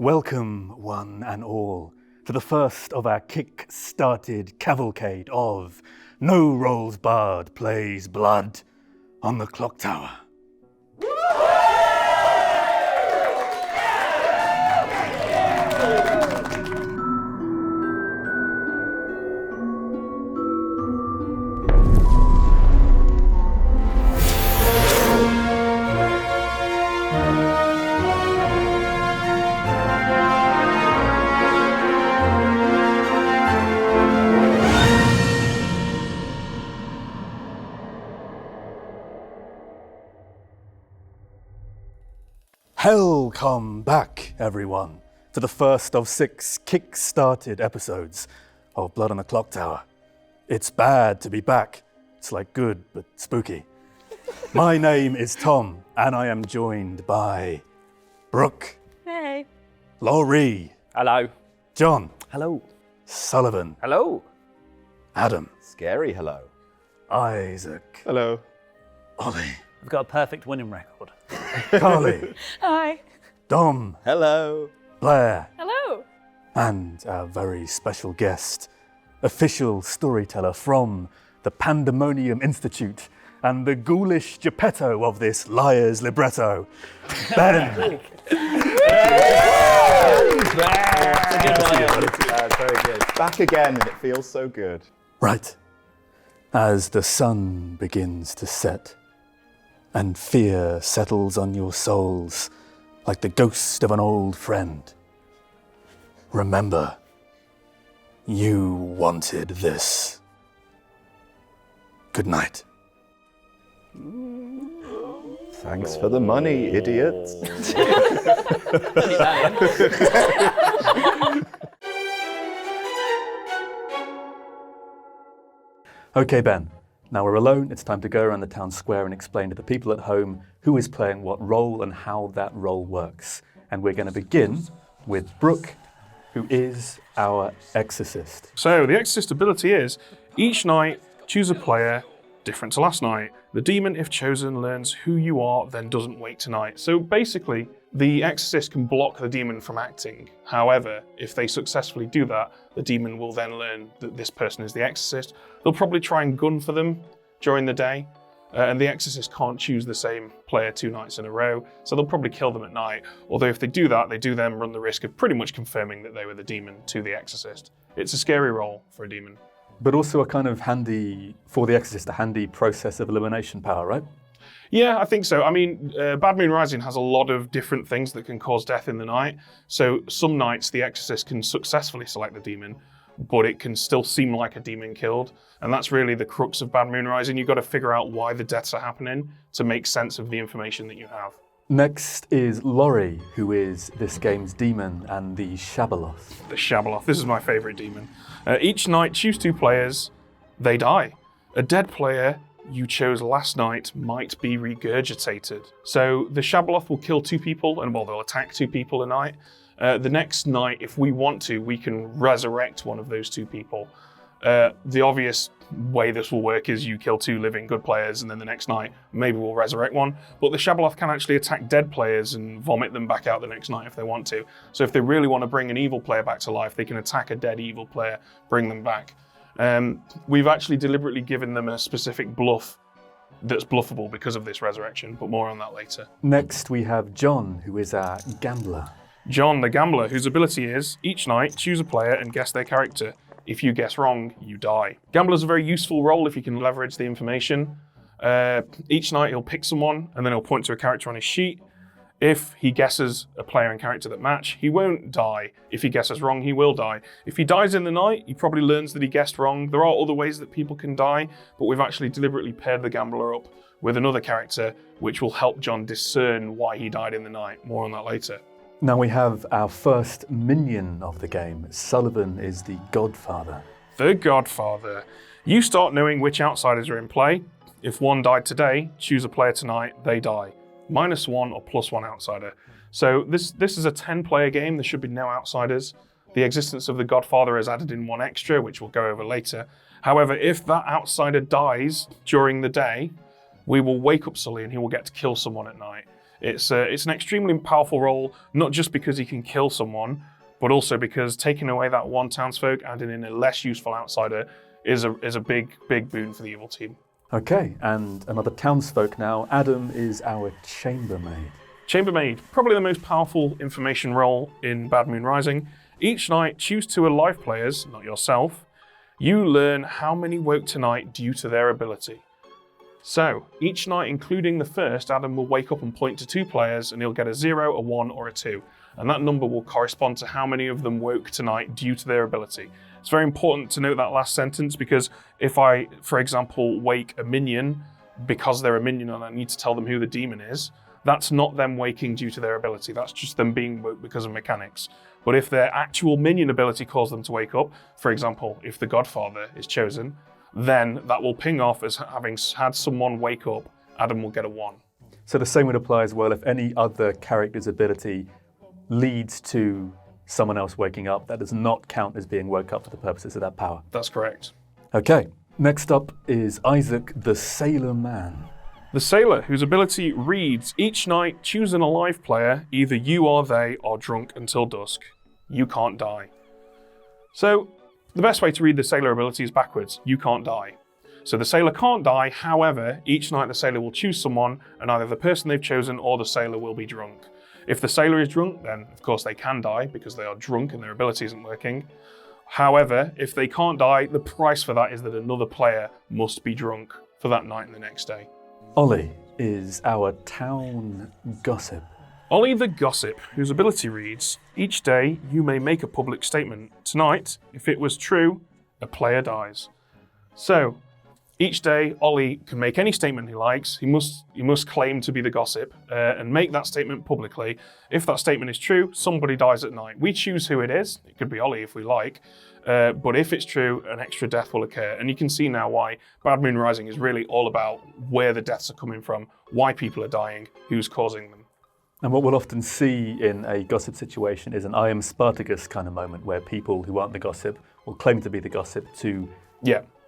Welcome, one and all, to the first of our kick-started cavalcade of No Rolls Barred Plays Blood on the Clocktower. Welcome back, everyone, to the first of 6 kick-started episodes of Blood on the Clocktower. It's bad to be back. It's like good, but spooky. My name is Tom, and I am joined by Brooke. Hey. Laurie. Hello. John. Hello. Sullivan. Hello. Adam. Scary hello. Isaac. Hello. Ollie. We've got a perfect winning record. Carly. Hi. Dom. Hello. Blair. Hello. And our very special guest, official storyteller from the Pandemonium Institute and the ghoulish Geppetto of this liar's libretto, Ben. That's very good. Back again, and it feels so good. Right. As the sun begins to set and fear settles on your souls like the ghost of an old friend, remember, you wanted this. Good night. Thanks for the money, idiots. Okay, Ben. Now we're alone, it's time to go around the town square and explain to the people at home who is playing what role and how that role works. And we're going to begin with Brooke, who is our exorcist. So the exorcist ability is, each night, choose a player different to last night. The demon, if chosen, learns who you are, then doesn't wake tonight. So basically, the exorcist can block the demon from acting. However, if they successfully do that, the demon will then learn that this person is the exorcist. They'll probably try and gun for them during the day, and the exorcist can't choose the same player 2 nights in a row, so they'll probably kill them at night. Although if they do that, they do then run the risk of pretty much confirming that they were the demon to the exorcist. It's a scary role for a demon. But also a kind of handy, for the exorcist, a handy process of elimination power, right? Yeah, I think so. I mean, Bad Moon Rising has a lot of different things that can cause death in the night. So some nights the exorcist can successfully select the demon, but it can still seem like a demon killed. And that's really the crux of Bad Moon Rising. You've got to figure out why the deaths are happening to make sense of the information that you have. Next is Laurie, who is this game's demon and the Shabaloth. The Shabaloth, this is my favourite demon. Each night, choose 2 players, they die. A dead player you chose last night might be regurgitated. So the Shabaloth will kill 2 people, and well, they'll attack 2 people a night. The next night, if we want to, we can resurrect one of those 2 people. The obvious way this will work is you kill 2 living good players, and then the next night, maybe we'll resurrect one. But the Shabaloth can actually attack dead players and vomit them back out the next night if they want to. So if they really want to bring an evil player back to life, they can attack a dead evil player, bring them back. We've actually deliberately given them a specific bluff that's bluffable because of this resurrection, but more on that later. Next we have John, who is our gambler. John, the gambler, whose ability is, each night, choose a player and guess their character. If you guess wrong, you die. Gambler's a very useful role if you can leverage the information. Each night he'll pick someone and then he'll point to a character on his sheet. If he guesses a player and character that match, he won't die. If he guesses wrong, he will die. If he dies in the night, he probably learns that he guessed wrong. There are other ways that people can die, but we've actually deliberately paired the gambler up with another character, which will help John discern why he died in the night. More on that later. Now we have our first minion of the game. Sullivan is the Godfather. The Godfather. You start knowing which outsiders are in play. If one died today, choose a player tonight, they die. -1 or +1 outsider. So this is a 10-player game. There should be no outsiders. The existence of the Godfather is added in 1 extra, which we'll go over later. However, if that outsider dies during the day, we will wake up Sully and he will get to kill someone at night. It's an extremely powerful role, not just because he can kill someone, but also because taking away that one townsfolk, adding in a less useful outsider, is a big boon for the evil team. Okay, and another townsfolk now. Adam is our chambermaid. Chambermaid, probably the most powerful information role in Bad Moon Rising. Each night, choose 2 alive players, not yourself. You learn how many woke tonight due to their ability. So, each night, including the first, Adam will wake up and point to 2 players, and he'll get a 0, a 1, or a 2. And that number will correspond to how many of them woke tonight due to their ability. It's very important to note that last sentence, because if I, for example, wake a minion because they're a minion and I need to tell them who the demon is, that's not them waking due to their ability. That's just them being woke because of mechanics. But if their actual minion ability caused them to wake up, for example, if the Godfather is chosen, then that will ping off as having had someone wake up. Adam will get a 1. So the same would apply as well if any other character's ability leads to someone else waking up. That does not count as being woke up for the purposes of that power. That's correct. Okay, next up is Isaac the Sailor Man. The Sailor, whose ability reads, each night choose an alive player, either you or they are drunk until dusk. You can't die. So, the best way to read the Sailor ability is backwards. You can't die. So the Sailor can't die, however, each night the Sailor will choose someone, and either the person they've chosen or the Sailor will be drunk. If the Sailor is drunk, then of course they can die because they are drunk and their ability isn't working. However, if they can't die, the price for that is that another player must be drunk for that night and the next day. Ollie is our town gossip. Ollie the Gossip, whose ability reads, each day you may make a public statement. Tonight, if it was true, a player dies. So, each day Ollie can make any statement he likes. He must claim to be the gossip and make that statement publicly. If that statement is true, somebody dies at night. We choose who it is. It could be Ollie if we like. But if it's true, an extra death will occur. And you can see now why Bad Moon Rising is really all about where the deaths are coming from, why people are dying, who's causing them. And what we'll often see in a gossip situation is an I am Spartacus kind of moment where people who aren't the gossip will claim to be the gossip to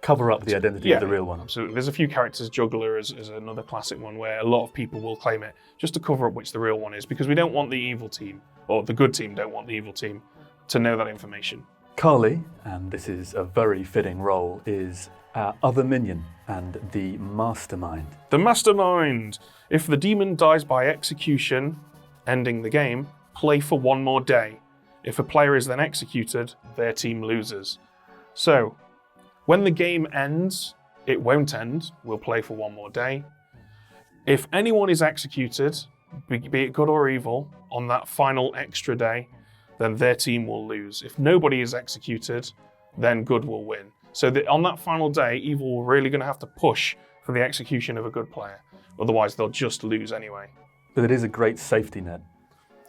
cover up the identity of the real one. Absolutely. There's a few characters, Juggler is another classic one where a lot of people will claim it just to cover up which the real one is, because we don't want the evil team, or the good team don't want the evil team to know that information. Carly, and this is a very fitting role, is our other minion and the mastermind. The mastermind! If the demon dies by execution, ending the game, play for 1 more day. If a player is then executed, their team loses. So, when the game ends, it won't end. We'll play for 1 more day. If anyone is executed, be it good or evil, on that final extra day, then their team will lose. If nobody is executed, then good will win. So on that final day, evil are really going to have to push for the execution of a good player. Otherwise, they'll just lose anyway. But it is a great safety net.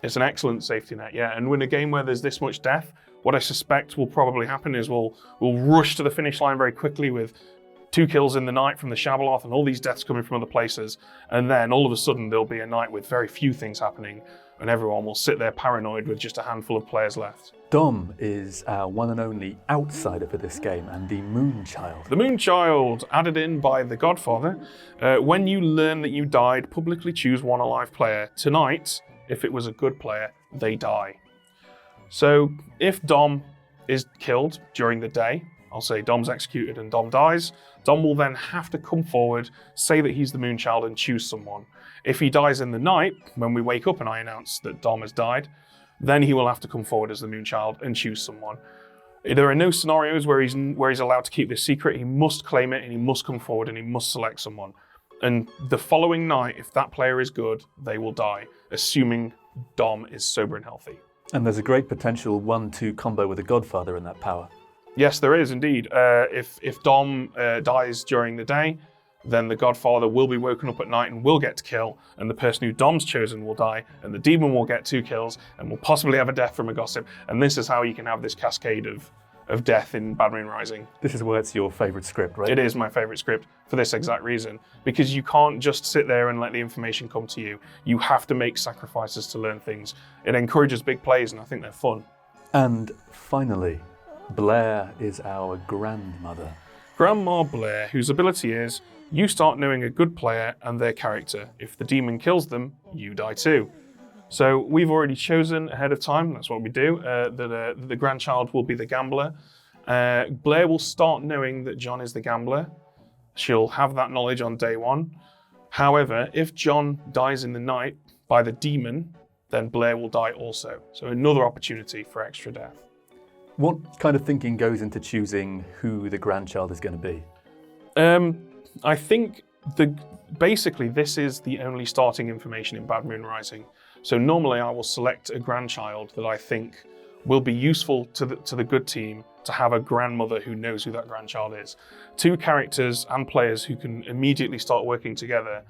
It's an excellent safety net, yeah. And in a game where there's this much death, what I suspect will probably happen is we'll rush to the finish line very quickly with 2 kills in the night from the Shabaloth and all these deaths coming from other places. And then all of a sudden there'll be a night with very few things happening and everyone will sit there paranoid with just a handful of players left. Dom is our one and only outsider for this game and the Moonchild. The Moonchild, added in by the Godfather. When you learn that you died, publicly choose 1 alive player. Tonight, if it was a good player, they die. So if Dom is killed during the day, I'll say Dom's executed and Dom dies, Dom will then have to come forward, say that he's the Moonchild and choose someone. If he dies in the night, when we wake up and I announce that Dom has died, then he will have to come forward as the Moonchild and choose someone. There are no scenarios where he's allowed to keep this secret. He must claim it and he must come forward and he must select someone. And the following night, if that player is good, they will die, assuming Dom is sober and healthy. And there's a great potential 1-2 combo with the Godfather in that power. Yes, there is indeed. If Dom dies during the day, then the Godfather will be woken up at night and will get to kill, and the person who Dom's chosen will die, and the demon will get 2 kills, and will possibly have a death from a gossip. And this is how you can have this cascade of death in Bad Moon Rising. This is why it's your favourite script, right? It is my favourite script for this exact reason, because you can't just sit there and let the information come to you. You have to make sacrifices to learn things. It encourages big plays, and I think they're fun. And finally, Blair is our grandmother. Grandma Blair, whose ability is, you start knowing a good player and their character. If the demon kills them, you die too. So we've already chosen ahead of time, that's what we do, that the grandchild will be the gambler. Blair will start knowing that John is the gambler. She'll have that knowledge on day one. However, if John dies in the night by the demon, then Blair will die also. So another opportunity for extra death. What kind of thinking goes into choosing who the grandchild is going to be? I think basically this is the only starting information in Bad Moon Rising. So normally I will select a grandchild that I think will be useful to the good team to have a grandmother who knows who that grandchild is. Two characters and players who can immediately start working together.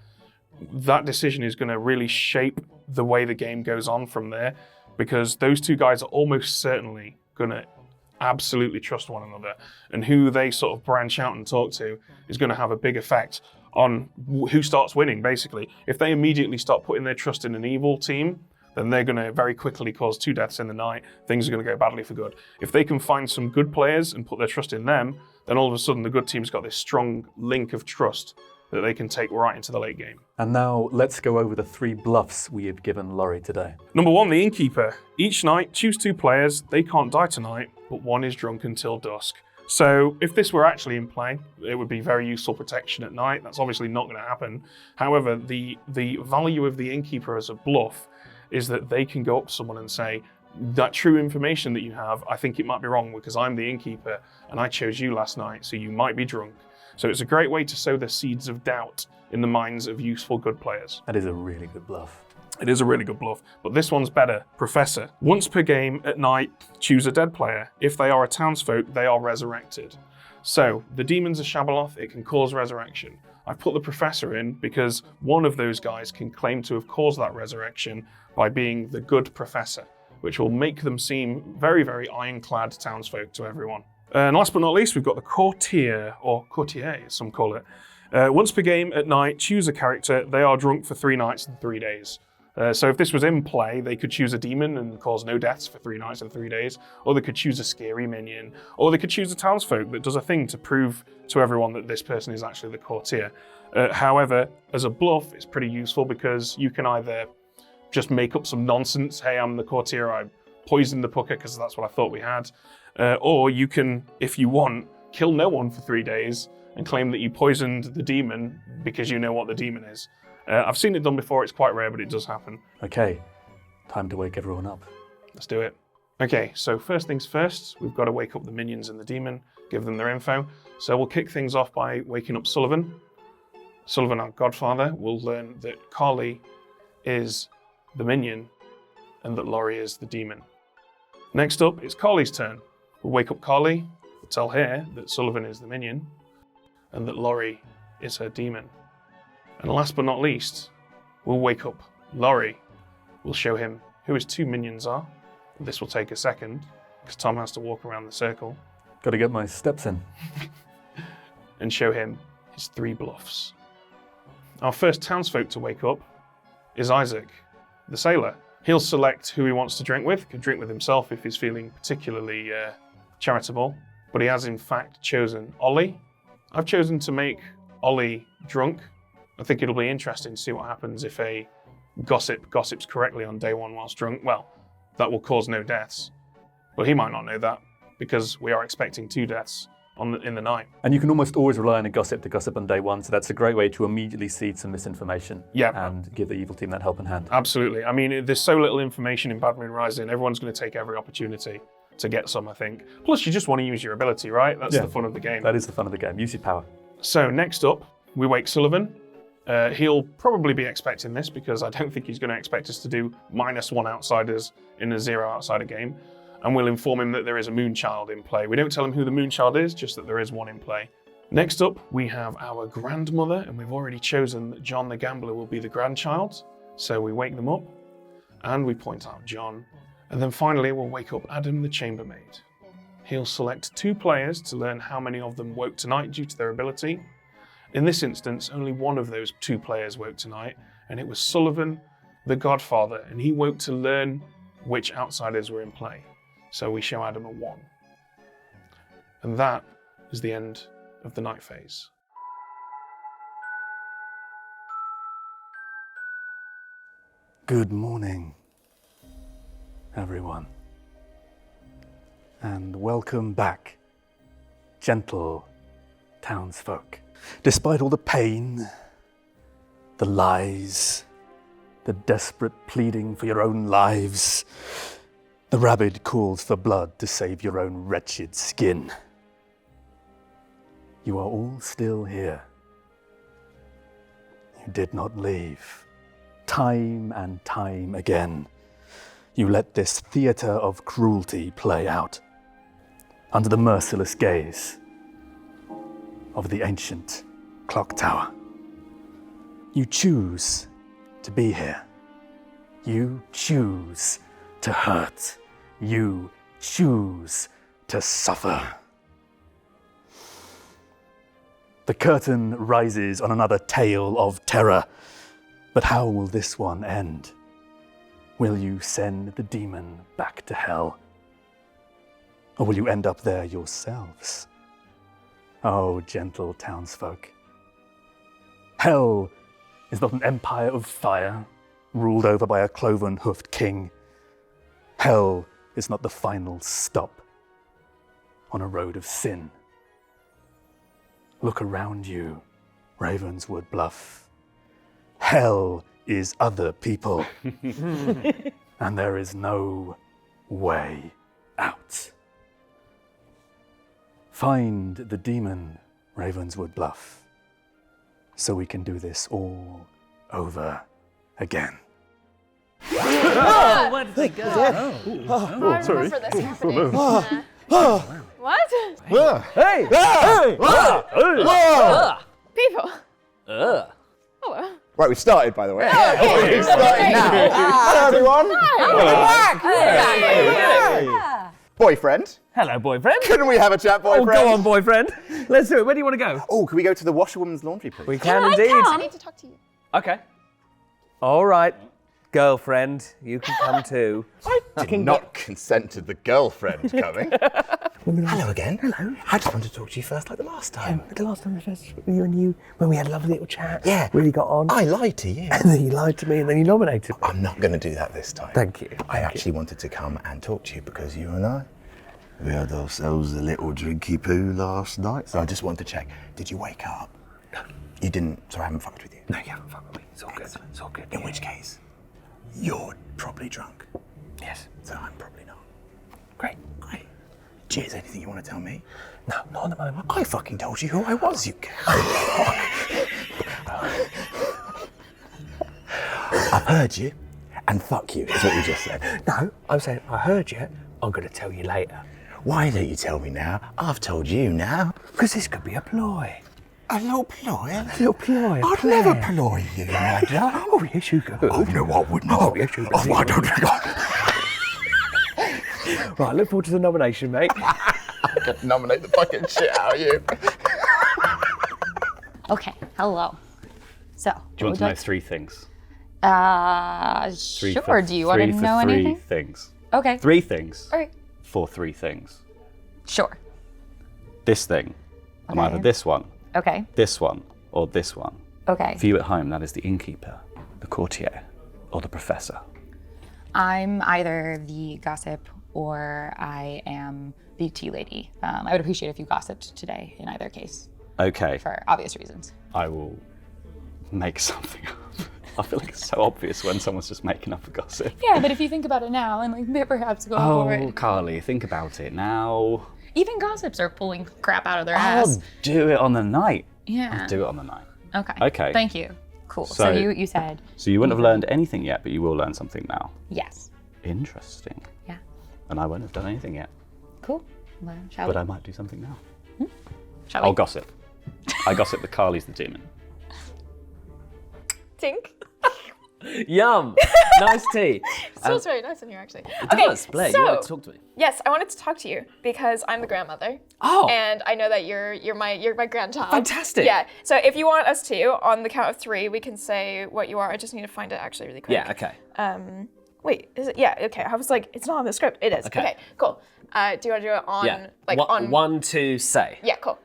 That decision is going to really shape the way the game goes on from there, because those two guys are almost certainly going to absolutely trust one another, and who they sort of branch out and talk to is going to have a big effect on who starts winning, basically. If they immediately start putting their trust in an evil team, then they're going to very quickly cause 2 deaths in the night. Things are going to go badly for good. If they can find some good players and put their trust in them, then all of a sudden the good team's got this strong link of trust that they can take right into the late game. And now let's go over the 3 bluffs we have given Laurie today. Number 1, the Innkeeper. Each night, choose 2 players. They can't die tonight, but one is drunk until dusk. So if this were actually in play, it would be very useful protection at night. That's obviously not going to happen. However, the value of the Innkeeper as a bluff is that they can go up to someone and say, that true information that you have, I think it might be wrong because I'm the Innkeeper and I chose you last night, so you might be drunk. So it's a great way to sow the seeds of doubt in the minds of useful good players. That is a really good bluff. It is a really good bluff, but this one's better. Professor. Once per game at night, choose a dead player. If they are a townsfolk, they are resurrected. So, the demon's a Shabaloth, it can cause resurrection. I've put the Professor in because one of those guys can claim to have caused that resurrection by being the good Professor, which will make them seem very, very ironclad townsfolk to everyone. And last but not least, we've got the Courtier, or Courtier as some call it. Once per game at night, choose a character. They are drunk for 3 nights and 3 days. So if this was in play, they could choose a demon and cause no deaths for 3 nights and 3 days, or they could choose a scary minion, or they could choose a townsfolk that does a thing to prove to everyone that this person is actually the courtier. However, as a bluff, it's pretty useful because you can either just make up some nonsense, hey, I'm the courtier, I poisoned the pucker because that's what I thought we had, or you can, if you want, kill no one for 3 days and claim that you poisoned the demon because you know what the demon is. I've seen it done before, it's quite rare, but it does happen. Okay, time to wake everyone up. Let's do it. Okay, so first things first, we've got to wake up the minions and the demon, give them their info. So we'll kick things off by waking up Sullivan. Sullivan, our godfather, will learn that Carly is the minion and that Laurie is the demon. Next up, it's Carly's turn. We'll wake up Carly, we'll tell her that Sullivan is the minion and that Laurie is her demon. And last but not least, we'll wake up Laurie. We'll show him who his 2 minions are. This will take a second, because Tom has to walk around the circle. Got to get my steps in. And show him his 3 bluffs. Our first townsfolk to wake up is Isaac, the sailor. He'll select who he wants to drink with. Could drink with himself if he's feeling particularly charitable. But he has in fact chosen Ollie. I've chosen to make Ollie drunk. I think it'll be interesting to see what happens if a gossips correctly on day 1 whilst drunk. Well, that will cause no deaths. Well, he might not know that because we are expecting 2 deaths in the night. And you can almost always rely on a gossip to gossip on day 1, so that's a great way to immediately seed some misinformation and give the evil team that helping hand. Absolutely. I mean, there's so little information in Bad Moon Rising, everyone's going to take every opportunity to get some, I think. Plus, you just want to use your ability, right? That's the fun of the game. That is the fun of the game. Use your power. So next up, we wake Sullivan. He'll probably be expecting this because I don't think he's going to expect us to do -1 outsiders in a 0 outsider game. And we'll inform him that there is a Moonchild in play. We don't tell him who the Moonchild is, just that there is one in play. Next up, we have our grandmother, and we've already chosen that John the Gambler will be the grandchild. So we wake them up, and we point out John. And then finally, we'll wake up Adam the Chambermaid. He'll select 2 players to learn how many of them woke tonight due to their ability. In this instance, only one of those 2 players woke tonight, and it was Sullivan, the Godfather, and he woke to learn which outsiders were in play. So we show Adam a 1. And that is the end of the night phase. Good morning, everyone. And welcome back, gentle townsfolk. Despite all the pain, the lies, the desperate pleading for your own lives, the rabid calls for blood to save your own wretched skin, you are all still here. You did not leave. Time and time again, you let this theater of cruelty play out under the merciless gaze of the ancient Clocktower. You choose to be here. You choose to hurt. You choose to suffer. The curtain rises on another tale of terror. But how will this one end? Will you send the demon back to hell? Or will you end up there yourselves? Oh, gentle townsfolk. Hell is not an empire of fire ruled over by a cloven-hoofed king. Hell is not the final stop on a road of sin. Look around you, Ravenswood Bluff. Hell is other people, and there is no way out. Find the demon, Ravenswood Bluff, so we can do this all over again. Oh, where did they go? I remember this happening. What? Hey! People. Hello. Right, we've started, by the way. Okay. We've started now. Hello, everyone. Hi. Boyfriend, Hello, boyfriend. couldn't we have a chat, Oh, boyfriend? go on, boyfriend. Let's do it. Where do you want to go? Oh, can we go to the washerwoman's laundry, please? We can I indeed. need to talk to you. Okay. All right, girlfriend, you can come too. Did not consent to the girlfriend coming. Hello again. Hello. I just wanted to talk to you first like the last time. The last time I first you and you, when we had a lovely little chat. Yeah. Really got on. I lied to you. And then you lied to me and then you nominated me. I'm not going to do that this time. Thank you. I actually wanted to come and talk to you because you and I, we had ourselves a little drinky poo last night. So I just wanted to check, did you wake up? No. You didn't, so I haven't fucked with you? No, you haven't fucked with me. It's all good. It's all good. In which case, you're probably drunk. Yes. So I'm probably not. Great. Great. Cheers, anything you want to tell me? No, not at the moment. I fucking told you who I was, you I've heard you, and fuck you is what you just said. No, I'm saying I heard you. I'm going to tell you later. Why don't you tell me now? I've told you now. Because this could be a ploy. A little ploy? A little ploy. I'd never ploy you, Nadia. Oh, yes, you could. Oh, no, I would not. Oh, yes, you could. Oh, I don't think Right, look forward to the nomination, mate. I could nominate the fucking shit out of you. Okay. Hello. So. Do you want to know three things? Sure. Do you want to know anything? Three things. Okay. Three things. All right. For three things. Sure. This thing. I'm Okay. either this one, Okay. this one, or this one. Okay. For you at home, that is the innkeeper, the courtier, or the professor. I'm either the gossip or I am the tea lady. I would appreciate if you gossiped today in either case Okay, for obvious reasons. I will make something up. I feel like it's so obvious when someone's just making up a gossip. Yeah, but if you think about it now and like perhaps go for Oh, it. Carly, think about it now. Even gossips are pulling crap out of their I'll ass. do it on the night. Yeah. I'll do it on the night. Okay. Okay. Thank you. Cool. So, So- you said So you wouldn't have learned anything yet, but you will learn something now. yes. Interesting. Yeah. And I won't have done anything yet, Cool. Well, shall but we? I might do something now. Shall I'll we? gossip. I gossip that Carly's the demon. Tink. Yum. Nice tea. Smells very nice in here, actually. It does. Blair, you wanted to talk to me. Yes, I wanted to talk to you because I'm the grandmother. Oh. And I know that you're my grandchild. Fantastic. Yeah. So if you want us to, on the count of 3, we can say what you are. I just need to find it actually really quick. Yeah, okay. Wait, is it? Yeah, okay. I was like, it's not on the script. It is. Okay. Okay, cool. Do you want to do it on Yeah. like on? 1, 2, say. Yeah, cool.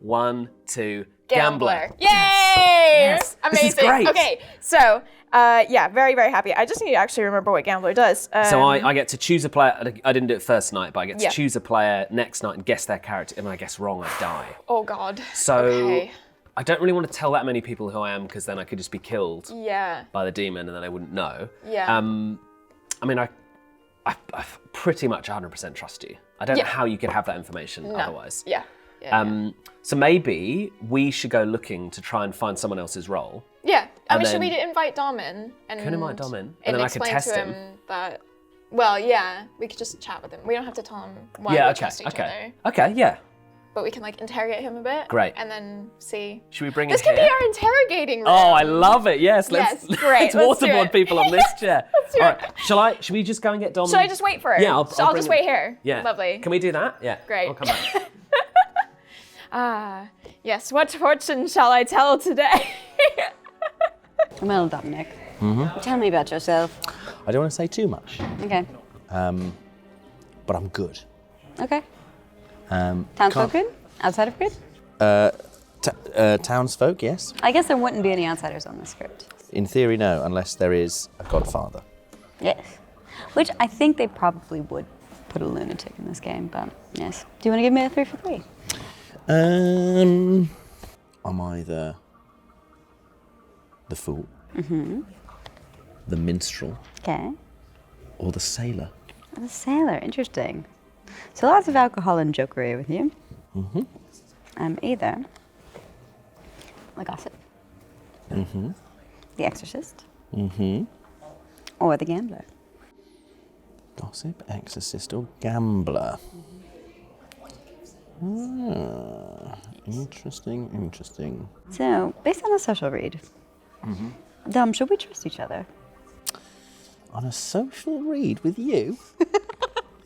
1, 2, Gambler. Yay! Yes. Amazing. This is great. Okay, so yeah, very, very happy. I just need to actually remember what Gambler does. So I get to choose a player. I didn't do it first night, but I get to Yeah. choose a player next night and guess their character. And when I guess wrong, I die. Oh God. So Okay. I don't really want to tell that many people who I am because then I could just be killed Yeah. by the demon and then I wouldn't know. Yeah. I mean, I pretty much 100% trust you. I don't know how you could have that information otherwise. Yeah. Yeah. So maybe we should go looking to try and find someone else's role. Yeah. I mean, and should we then- invite Dom in? Can invite Dom in, and And then I could explain test to him. that. Well, yeah, we could just chat with him. We don't have to tell him why Yeah. we Okay. trust each Okay. other. Okay. Yeah. But we can like interrogate him a bit. Great. And then see. Should we bring This it can here? be our interrogating room. Oh, I love it. Yes, let's, Yes, great, let's let's do waterboard it. people on this chair. Let's do All it. right, should we just go and get Dom? Should I just wait for it? Yeah, I'll So I'll bring just him. wait here. Yeah. Lovely. Can we do that? Yeah. Great. I'll come back. Yes, what fortune shall I tell today? Well, Dominic, tell me about yourself. I don't want to say too much, Okay. but I'm good. Okay. can't- Townsfolk good? Outside of good? Townsfolk, yes. I guess there wouldn't be any outsiders on this script. In theory, no, unless there is a godfather. Yes. Which I think they probably would put a lunatic in this game, but yes. Do you want to give me a 3 for 3? I'm either the fool, the minstrel, Okay. or the sailor. The sailor, interesting. So lots of alcohol and jokery with you. I'm either the gossip, the exorcist, or the gambler. Gossip, exorcist, or gambler. Interesting. So, based on a social read, Dom, should we trust each other? On a social read with you?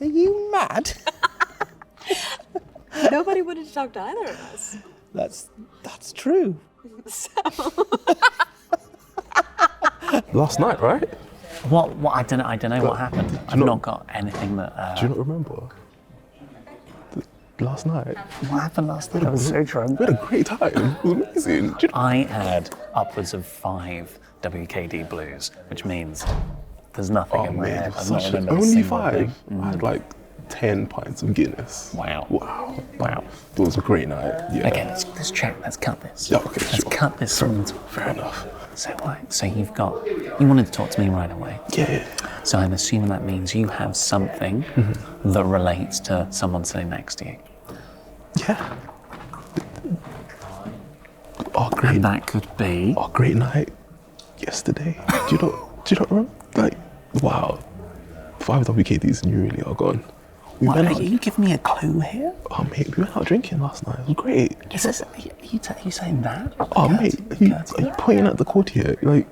Are you mad? Nobody wanted to talk to either of us. That's true. Last night, right? What? I don't know what happened. I've not got anything that. Do you not remember? Last night. What happened last night? I was so drunk. We had a great time. It was amazing. Do you know- I had upwards of 5 WKD blues, which means there's nothing in my head. I've not remembered a only single 5. thing. I had like 10 pints of Guinness. Wow. It was a great night. Yeah. Okay, let's check. Let's cut this. Yeah, okay, Let's sure. cut this. Fair enough. So you wanted to talk to me right away. Yeah. So I'm assuming that means you have something that relates to someone sitting next to you. Yeah. Oh, great. And that could be. Oh, great night yesterday. Do you not remember? Like, wow. 5 WKDs and you really are gone. We What, went are out. you giving me a clue here? Oh, mate, we went out drinking last night. It was great. Is this? Are you saying that? Oh, mate, are you pointing at the courtier? Like,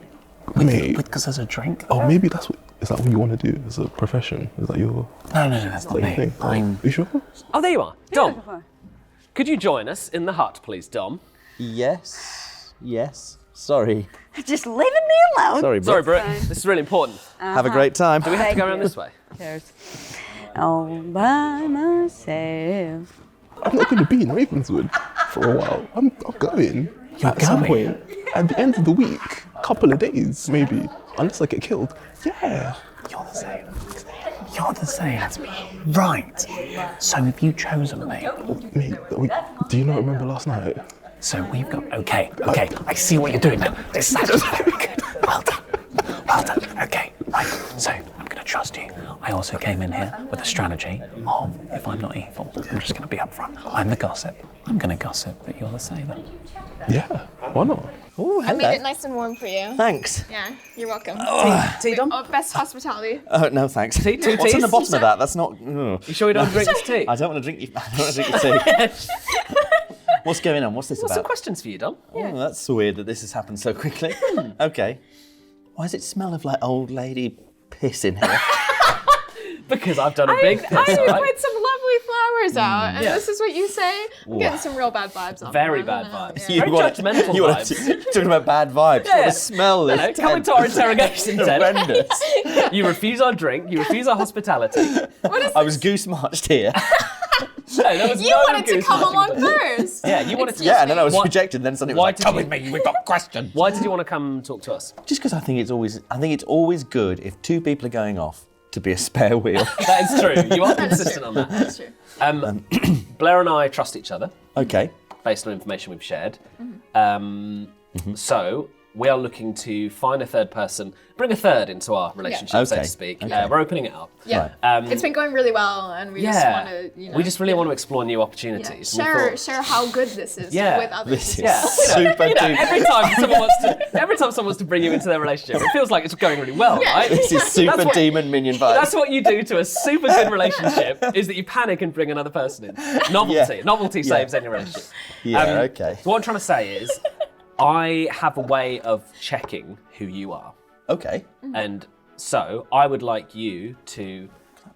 mate. Because there's a drink. Oh, maybe that's what. Is that what you want to do as a profession? Is that your? No, that's not your me. thing? I'm. You sure? Oh, there you are. Dom, could you join us in the hut, please, Dom? Yes. Sorry. Just leaving me alone. Sorry, bro. Sorry, Brooke. This is really important. Have a great time. Do we have to go around this way? Cheers. All by myself. I'm not going to be in Ravenswood for a while. I'm going. You're some going? point at the end of the week, couple of days maybe, unless I get killed. Yeah. You're the same. You're the same as me. Right. So have you chosen me? Mate, do you not remember last night? So we've got. Okay. I see what you're doing now. This is actually very good. Well done. Okay. Right. So I'm going to trust you. I also came in here with a strategy of if I'm not evil, I'm just going to be upfront. I'm the gossip. I'm going to gossip, but you're the saver. Yeah. Why not? Oh, I made it nice and warm for you. Thanks. Yeah, you're welcome. Tea, Dom? Oh, best hospitality. Oh, no, thanks. Tea, 2 What's in the teas? bottom of that? That's not. You sure you don't drink this tea? I don't want to drink your tea. What's going on? What's this Got some about? questions for you, Dom. Oh, that's weird that this has happened so quickly. Okay. Why does it smell of like old lady piss in here? Because I've done a big piss, I right? put some lovely flowers out, and Yeah. this is what you say? I'm getting some real bad vibes off Very of bad them. vibes. Yeah. Very judgmental you vibes. You're talking about bad vibes. Yeah. The smell is No, coming to our interrogation tent. horrendous. You refuse our drink, you refuse our hospitality. What is I was goose marched here. No, there was You no wanted to goose come hunting along done. first. Yeah, you wanted to. Yeah, and then I was Why- rejected. And then suddenly Why it was did like, you? come with me. We've got questions. Why did you want to come talk to us? Just because I think it's always good if two people are going off to be a spare wheel. That is true. You are That is consistent true. on that. That's true. Blair and I trust each other Okay. based on information we've shared. So we are looking to find a third person, bring a third into our relationship, so Okay. to speak. Okay. We're opening it up. Yeah. It's been going really well, and we just want to, we just really want to explore new yeah, opportunities. And we share how good this is Yeah. with others. This is Yeah, super duper. every time someone wants to bring you into their relationship, it feels like it's going really well, right? This is super That's what- demon minion vibes. That's what you do to a super good relationship, is that you panic and bring another person in. Novelty. Yeah. Novelty saves any relationship. Yeah, okay. So what I'm trying to say is, I have a way of checking who you are. Okay. And so I would like you to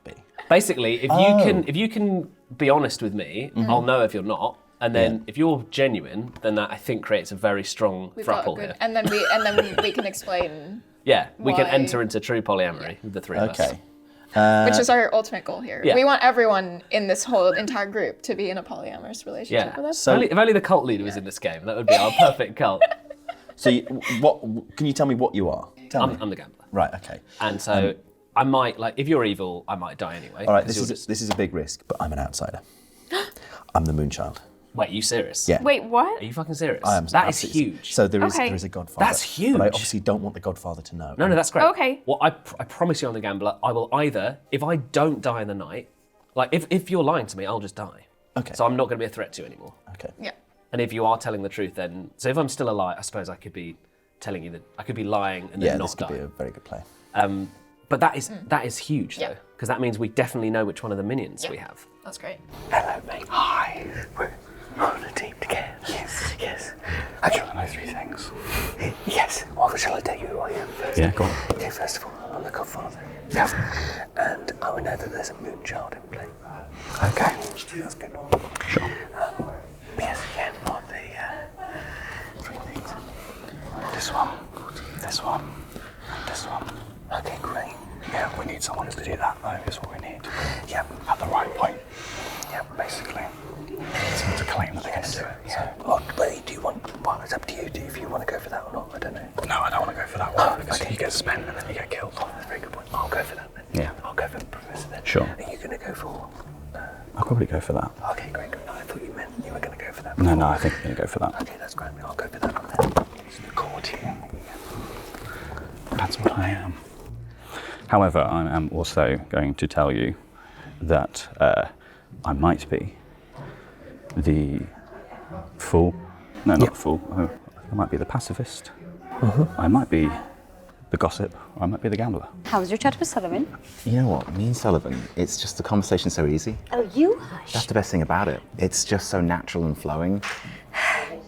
Be. basically, if you can be honest with me, I'll know if you're not. And then if you're genuine, then that I think creates a very strong We've got a throuple good, here. and then we can explain, Yeah, we can Why? enter into true polyamory with the three of us. Okay. which is our ultimate goal here. Yeah. We want everyone in this whole entire group to be in a polyamorous relationship Yeah. with us. So if only the cult leader was in this game, that would be our perfect cult. So, what? Can you tell me what you are? Tell me. I'm the gambler. Right. Okay. And so I might, like, if you're evil, I might die anyway. All right. 'cause This you're is just- this is a big risk, but I'm an outsider. I'm the Moonchild. Wait, are you serious? Yeah. Wait, what? Are you fucking serious? I am. That is absolutely- huge. So there is Okay. there is a Godfather. That's huge. But I obviously don't want the Godfather to know. No, that's great. Okay. Well, I promise you I'm the gambler. I will either, if I don't die in the night, like, if you're lying to me, I'll just die. Okay. So I'm not going to be a threat to you anymore. Okay. Yeah. And if you are telling the truth, then, so if I'm still alive, I suppose I could be telling you that I could be lying and then Yeah, not this could die. be a very good play. But that is huge, Yeah. though, because that means we definitely know which one of the minions we have. That's great. Hello, mate. Hi. We're on a team together. Yes. I just want to know 3 things. Yes. What shall I tell you who I am first? Yeah, go on. Okay, first of all, I'm the Godfather. Yeah. And I would know that there's a Moonchild in play. Okay. That's good. Sure. Yes, again, on the 3 things. This one, this one, and this one. Okay, great. Yeah, we need someone to do that, though, is what we need. Yeah. At the right point. Yeah, basically. Someone to claim that they can do it. Yeah. Well, do you want, well, it's up to you if you want to go for that or not, I don't know. No, I don't want to go for that one, because you get spent and then you get killed. Oh, that's a very good point. I'll go for that then. Yeah. I'll go for Professor then. Sure. Are you going to go for... I'll probably go for that. Okay, great. No, I thought you meant you were going to go for that. No, I think I'm going to go for that. Okay, that's great. I'll go for that then. It's the core team. That's what I am. However, I am also going to tell you that I might be the fool. No, not fool. I might be the pacifist. I might be the gossip, or I might be the gambler. How was your chat with Sullivan? You know what? Me and Sullivan, it's just the conversation's so easy. Oh, you hush. That's the best thing about it. It's just so natural and flowing.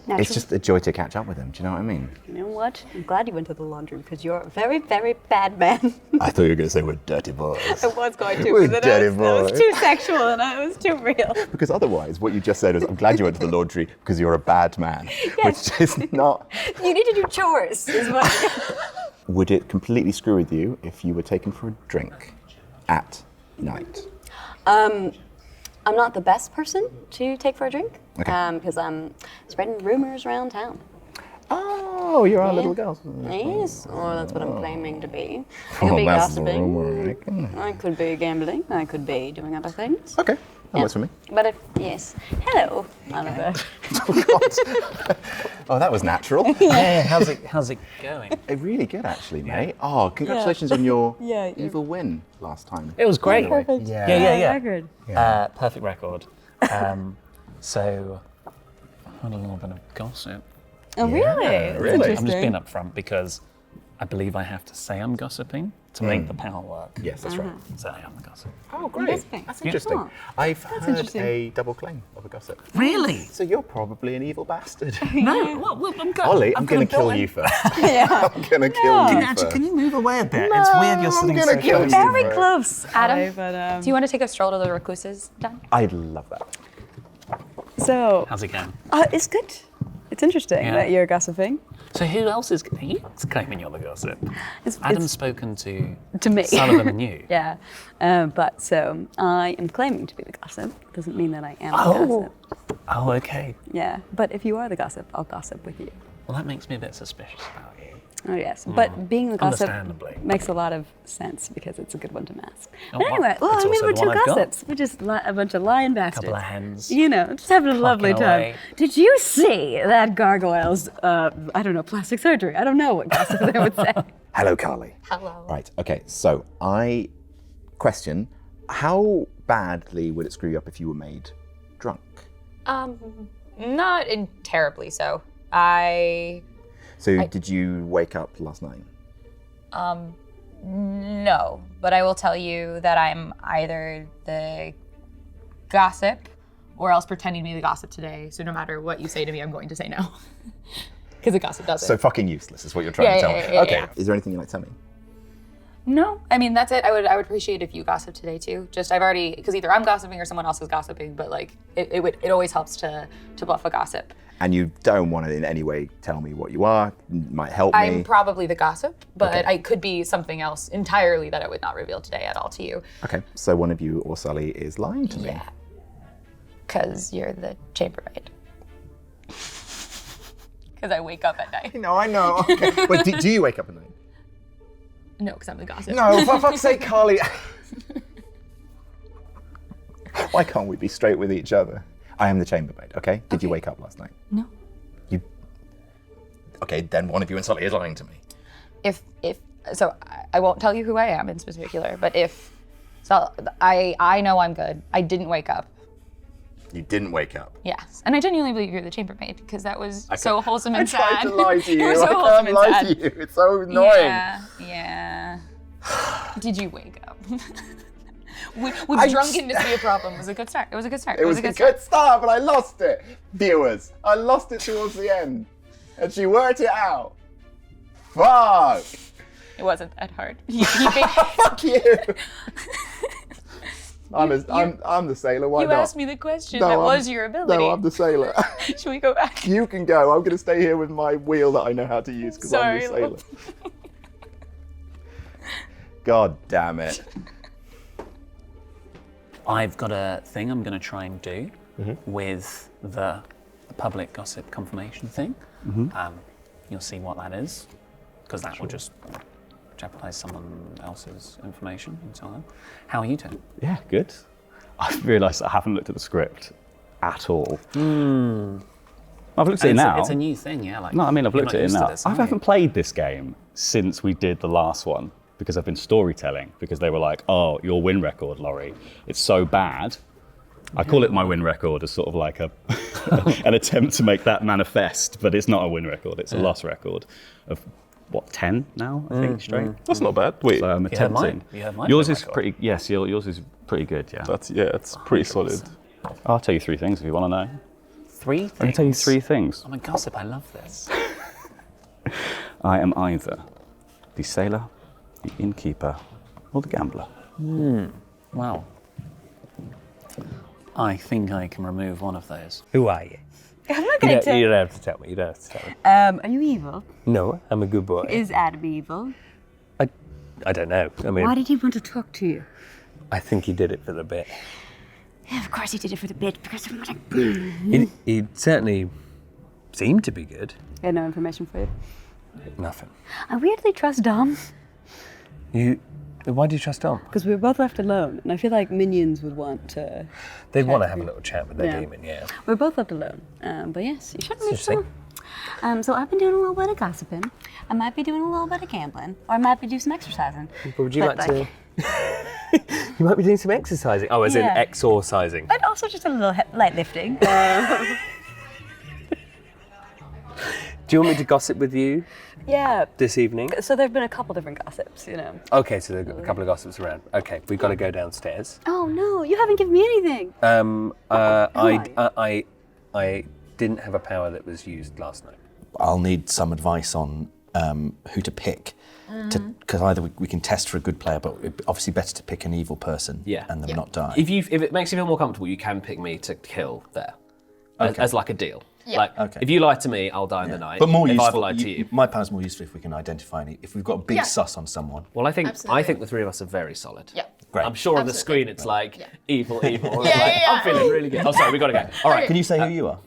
Natural. It's just a joy to catch up with him. Do you know what I mean? You know what? I'm glad you went to the laundry because you're a very, very bad man. I thought you were going to say we're dirty boys. I was going to, We're but dirty then it was boys. too sexual and it was too real. Because otherwise, what you just said was, I'm glad you went to the laundry because you're a bad man. Yes. Which is not. You need to do chores, is what. Would it completely screw with you if you were taken for a drink at night? I'm not the best person to take for a drink Okay. because I'm spreading rumors around town. Oh, you're our Yeah. little girl. Yes, or that's what I'm claiming to be. I Oh, could be that's gossiping. romantic. I could be gambling. I could be doing other things. Okay, that works for me. But if, yes. Hello, Oliver. Oh, that was natural. Yeah, how's it going? Really good, actually, mate. Oh, congratulations on your Yeah, evil win last time. It was great. Perfect. Yeah. Record. Perfect record. So, I had a little bit of gossip. Oh, really? That's I'm just interesting. being upfront because I believe I have to say I'm gossiping to make the power work. Yes, that's right. So I am the gossip. Oh, great. Gossiping. That's interesting. Oh, I've heard interesting. a double claim of a gossip. Really? So you're probably an evil bastard. No. Well, I'm going. Ollie, I'm going to kill you first. Yeah. I'm going to kill you first. Can you move away a bit? It's weird you're sitting gonna so kill close. you. Very close. Adam, But, do you want to take a stroll to the recluses, Dan? I'd love that. So, How's it going? it's good. it's interesting Yeah. that you're gossiping. So who else is claiming you're the gossip? Adam's spoken to me. Sullivan and you. Yeah. But so I am claiming to be the gossip. Doesn't mean that I am the gossip. Oh, okay. Yeah. But if you are the gossip, I'll gossip with you. Well, that makes me a bit suspicious about you. Oh, yes. But being the gossip Understandably. makes a lot of sense because it's a good one to mask. Oh, But anyway, well, it's we're also the two one I've got. gossips. We're just a bunch of lying bastards. Couple of hens. You know, just having a lovely Clocking time. away. Did you see that gargoyle's, I don't know, plastic surgery? I don't know what gossip they would say. Hello, Carly. Hello. Right, okay, so I question, how badly would it screw you up if you were made drunk? Not terribly so. So did you wake up last night? No, but I will tell you that I'm either the gossip or else pretending to be the gossip today. So no matter what you say to me, I'm going to say no. Because the gossip does it. So fucking useless is what you're trying to tell me. Yeah, Okay, yeah. is there anything you'd like to tell me? No, I mean, that's it. I would appreciate if you gossip today too. Just I've already, because either I'm gossiping or someone else is gossiping, but like it always helps to bluff a gossip. And you don't want to in any way tell me what you are, might help me. I'm probably the gossip, but Okay. I could be something else entirely that I would not reveal today at all to you. Okay, so one of you or Sully is lying to me. Yeah. Because you're the chambermaid. Because I wake up at night. No, I know. Okay. Wait, do you wake up at night? No, because I'm the gossip. No, for fuck's sake, Carly. Why can't we be straight with each other? I am the chambermaid, okay? Did you wake up last night? No. You... Okay, then one of you and Sully is lying to me. So I won't tell you who I am in particular, but so I know I'm good. I didn't wake up. You didn't wake up. Yes, and I genuinely believe you're the chambermaid because that was so wholesome and sad. I tried to lie to you. It was so I wholesome can't and lie sad. to you. It's so annoying. Yeah. Did you wake up? Would drunkenness be a problem? It was a good start. It was a good start. It was a good start, but I lost it. Viewers, I lost it towards the end. And she worked it out. Fuck. It wasn't that hard. Fuck you. I'm the sailor, why You not? asked me the question. That was your ability. No, I'm the sailor. Should we go back? You can go. I'm going to stay here with my wheel that I know how to use because I'm the Sorry, sailor. God damn it. I've got a thing I'm going to try and do with the public gossip confirmation thing. You'll see what that is, because that will just jeopardize someone else's information and so on. How are you doing? Yeah, good. I've realised I haven't looked at the script at all. I've looked at it now. It's a new thing, yeah. Like, No, I mean, I've you're looked not at it used to now. this, I are you? haven't played this game since we did the last one because I've been storytelling because they were like, oh, your win record, Laurie, it's so bad. I call it my win record as sort of like an attempt to make that manifest, but it's not a win record, it's a loss record of, what, 10 now, I think, straight? That's not bad. Wait, So I'm You have attempting. mine. You have mine Yours win is record. pretty, yes, yours is pretty good, yeah. it's pretty solid. I'll tell you 3 things if you want to know. 3 things? I can tell you 3 things. I'm a gossip, I love this. I am either the sailor, the innkeeper, or the gambler. Wow. I think I can remove one of those. Who are you? I'm not going to tell You you. don't have to tell me. You don't have to tell me. Are you evil? No, I'm a good boy. Is Adam evil? I don't know. I mean, Why did he want to talk to you? I think he did it for the bit. Yeah, of course he did it for the bit because I'm like, He certainly seemed to be good. I had no information for you. Nothing. I weirdly trust Dom Why do you trust Dom? because we were both left alone, and I feel like minions would want to. They'd want to have a little chat with their Yeah. demon, yeah. We're both left alone, but yes, you shouldn't be Interesting. so. So I've been doing a little bit of gossiping. I might be doing a little bit of gambling, or I might be doing some exercising. But would you But, like to? You might be doing some exercising. Oh, as in Yeah. exorcising. And also just a little light lifting. Do you want me to gossip with you Yeah. this evening? So there've been a couple different gossips, you know. Okay, so there are a couple of gossips around. Okay, we've got to go downstairs. Oh no, you haven't given me anything. I didn't have a power that was used last night. I'll need some advice on who to pick. Because either we can test for a good player, but it'd obviously better to pick an evil person and them not die. If it makes you feel more comfortable, you can pick me to kill there as like a deal. Yeah. Like, Okay. if you lie to me, I'll die in the night. But more if useful. I've lied to you. My power's more useful if we can identify any. If we've got a big Yeah. sus on someone. Well, I think Absolutely. the three of us are very solid. Yeah. Great. I'm sure on the Absolutely. screen it's like Yeah. evil. Yeah, Like, yeah. I'm feeling really good. Oh, sorry, we gotta go. All right. Can you say who you are?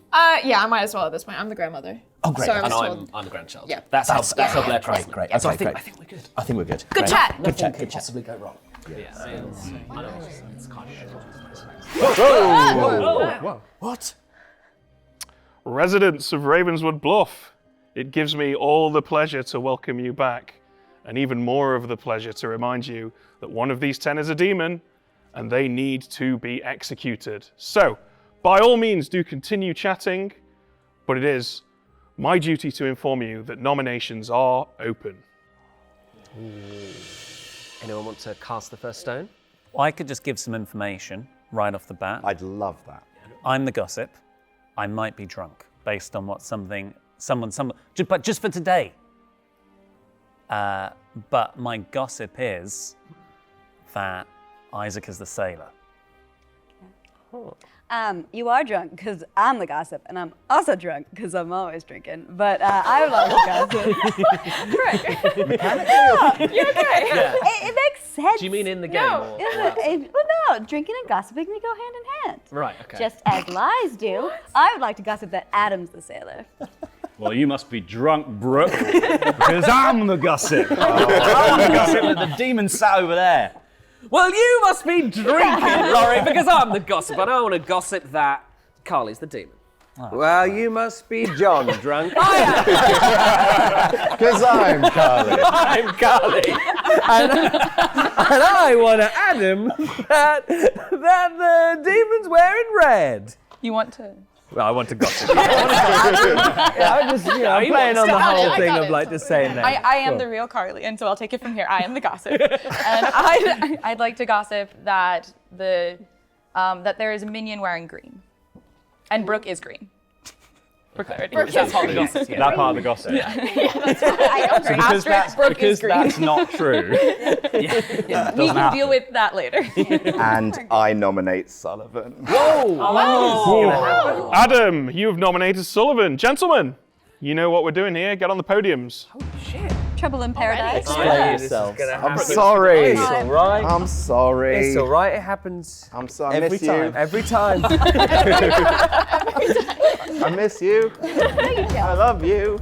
Yeah, I might as well at this point. I'm the grandmother. Oh, great. So I was And told. I'm the grandchild. Yeah. That's how yeah, Blair great, trusts me. great. And so Okay, I great. think we're good. I think we're good. Good Great. chat. Good chat. Could Good chat. possibly go wrong. Yeah. I know. It's kind of. What? Residents of Ravenswood Bluff, it gives me all the pleasure to welcome you back, and even more of the pleasure to remind you that one of these 10 is a demon, and they need to be executed. So, by all means, do continue chatting, but it is my duty to inform you that nominations are open. Anyone want to cast the first stone? I could just give some information right off the bat. I'd love that. I'm the gossip. I might be drunk based on what someone, but just for today. But my gossip is that Isaac is the sailor. You are drunk because I'm the gossip, and I'm also drunk because I'm always drinking. But I would love to gossip. Correct. You're okay. Yeah. It makes sense. Do you mean in the game? No, well, no. Drinking and gossiping, they go hand in hand. Right, okay. Just as lies do. I would like to gossip that Adam's the sailor. Well, you must be drunk, Brooke, because I'm the gossip. I'm the gossip that the demon sat over there. Well, you must be drinking, Laurie, because I'm the gossip. And I want to gossip that Carly's the demon. Well, you must be John drunk. Because I'm Carly. I'm Carly. And I want to Adam that the demon's wearing red. You want to? Well, I want to gossip. I'm just, I'm playing on the whole thing of like just saying that. I am the real Carly, and so I'll take it from here. I am the gossip, and I'd like to gossip that that there is a minion wearing green, and Brooke is green. For clarity, That's part of the gossip. Yeah. That part of the gossip. Yeah, that's right. I know. Because that's not true. We can deal with that later. And I nominate Sullivan. Whoa! Adam, you have nominated Sullivan. Gentlemen, you know what we're doing here. Get on the podiums. Trouble in paradise. Explain yourself. I'm sorry. It's all right. I'm sorry. It's all right. It happens. I'm sorry. Every time. Every time. I miss you. I love you.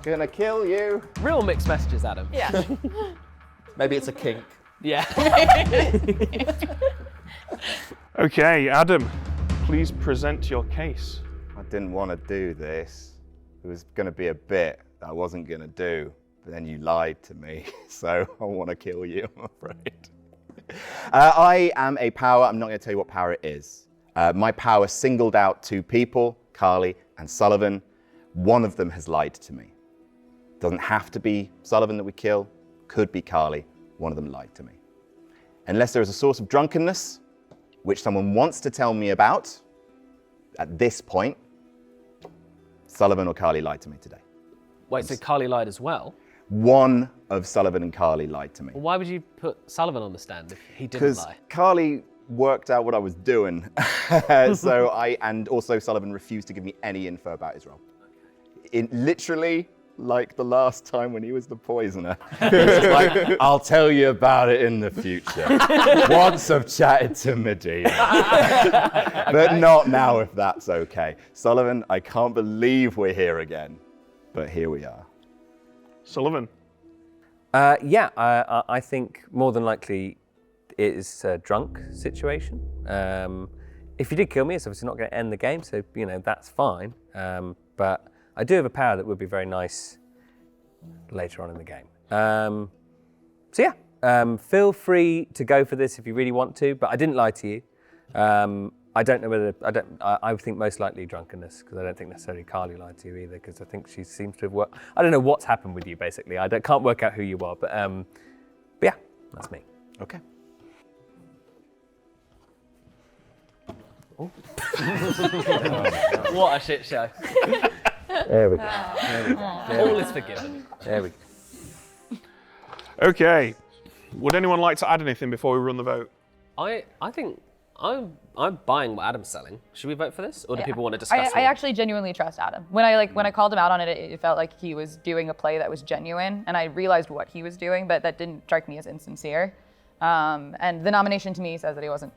Gonna kill you. Real mixed messages, Adam. Yeah. Maybe it's a kink. Yeah. Okay, Adam, please present your case. I didn't want to do this. It was gonna be a bit that I wasn't gonna do, but then you lied to me, so I want to kill you, I'm afraid. I am a power. I'm not gonna tell you what power it is. My power singled out two people, Carly and Sullivan. One of them has lied to me. Doesn't have to be Sullivan that we kill, could be Carly. One of them lied to me. Unless there is a source of drunkenness, which someone wants to tell me about, at this point, Sullivan or Carly lied to me today. Wait, so Carly lied as well? One of Sullivan and Carly lied to me. Well, why would you put Sullivan on the stand if he didn't Because lie? Carly worked out what I was doing. And also Sullivan refused to give me any info about his role. Literally, like the last time when he was the poisoner. He was like, I'll tell you about it in the future. Once I've chatted to Medea. But not now, if that's okay. Sullivan, I can't believe we're here again. But here we are. Sullivan. Yeah, I think more than likely it is a drunk situation. If you did kill me, it's obviously not going to end the game, so that's fine. But I do have a power that would be very nice later on in the game. So yeah, feel free to go for this if you really want to, but I didn't lie to you. I don't know whether, I think most likely drunkenness, because I don't think necessarily Carly lied to you either, because I think she seems to have worked. I don't know what's happened with you, basically. Can't work out who you are, but yeah, that's me. Okay. What a shit show. There we go. All is forgiven. There we go. Okay. Would anyone like to add anything before we run the vote? I think I'm buying what Adam's selling. Should we vote for this, or do people want to discuss? I actually genuinely trust Adam. When I called him out on it, it felt like he was doing a play that was genuine, and I realized what he was doing, but that didn't strike me as insincere. And the nomination to me says that he wasn't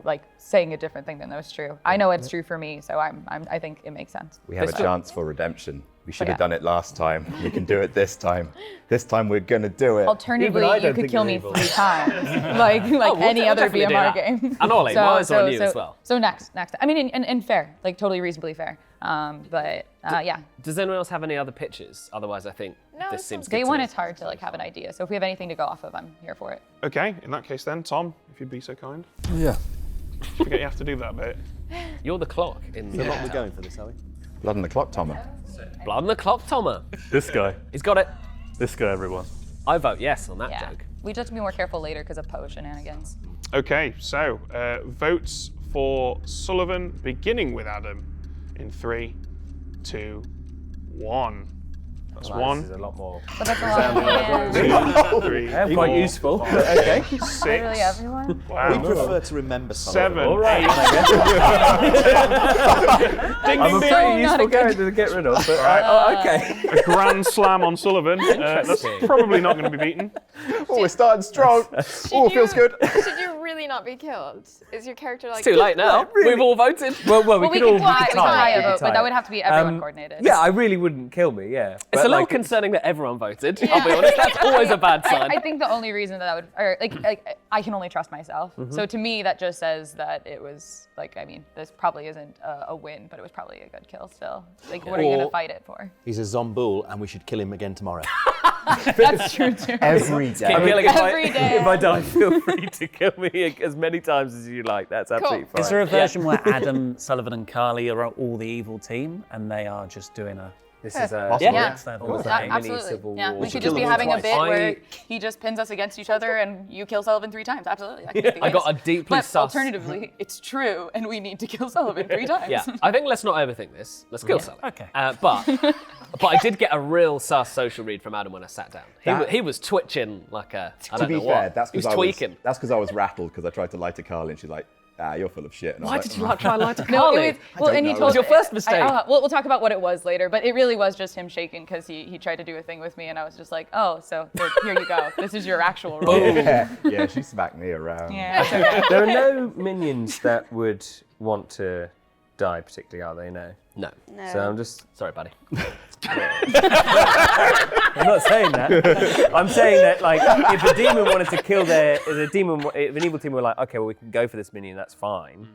like saying a different thing than that was true. I know it's true for me, so I think it makes sense. We have a chance for redemption. We should have done it last time. We can do it this time. This time we're gonna do it. Alternatively, you could kill me 3 times, like any other BMR game. And Ollie, mine's on you as well. So next. I mean, and fair, like totally reasonably fair. Yeah. Does anyone else have any other pitches? Otherwise, I think this seems good. Day one, it's hard to like have an idea. So if we have anything to go off of, I'm here for it. Okay, in that case then, Tom, if you'd be so kind. Yeah. Forget you have to do that bit. You're the clock in the What are we going for this, are we? Blood on the Clocktower. Blood on the Clocktower. This guy. He's got it. This guy, everyone. I vote yes on that joke. We just have to be more careful later because of Poe shenanigans. Okay, so votes for Sullivan, beginning with Adam, in 3, 2, 1. That's one. This is a lot more. But that's a lot of 2, 3, Yeah, quite useful. 5, Okay. 6. Literally everyone. Wow. We prefer to remember 7. All right. Ding, I'm a ding, pretty ding. useful character to get rid of, but okay. A grand slam on Sullivan. That's probably not going to be beaten. Oh, we're starting strong. Oh, it feels good. Should you really not be killed? Is your character like... It's too late now. We've all voted. Well, we We could all could tie a vote, but tie that it. would have to be everyone coordinated. Yeah, I really wouldn't kill me. Yeah. It's But, a little like, concerning that everyone voted. I'll be honest. That's always a bad sign. I think the only reason that would, or like I can only trust myself. So to me, that just says that it was like, I mean, this probably isn't a win, but it was probably a good kill still. Like, what are you gonna fight it for? He's a Zomboul, and we should kill him again tomorrow. That's true too. Every day. Keep killing him. Every day. If I die, feel free to kill me as many times as you like. That's absolutely fine. Is there a version where Adam, Sullivan, and Carly are all the evil team, and they are just doing a? This is a Possibly. next level of mini Absolutely. civil Yeah, war. we could kill just be them all having a twice. bit where he just pins us against each other and you kill Sullivan 3 times. Absolutely. That could be the I got case. a deeply But sus. alternatively, it's true, and we need to kill Sullivan 3 times. Yeah, I think let's not overthink this. Let's kill Sullivan. Okay. But I did get a real sus social read from Adam when I sat down. He was twitching like a. I To don't be know fair, what. that's He was because tweaking. that's because I was rattled because I tried to lie to Carly and she's like, you're full of shit. And I Why was did like, you like try and lie to No, Carly? it was, well, and he know. told It was your first mistake. We'll talk about what it was later, but it really was just him shaking because he tried to do a thing with me, and I was just like, oh, so here you go. This is your actual role. yeah, she smacked me around. Yeah, it's okay. There are no minions that would want to die particularly, are they? No. No. So I'm just. Sorry, buddy. I'm not saying that. I'm saying that, like, if a demon wanted to kill if an evil team were like, okay, well, we can go for this minion, that's fine.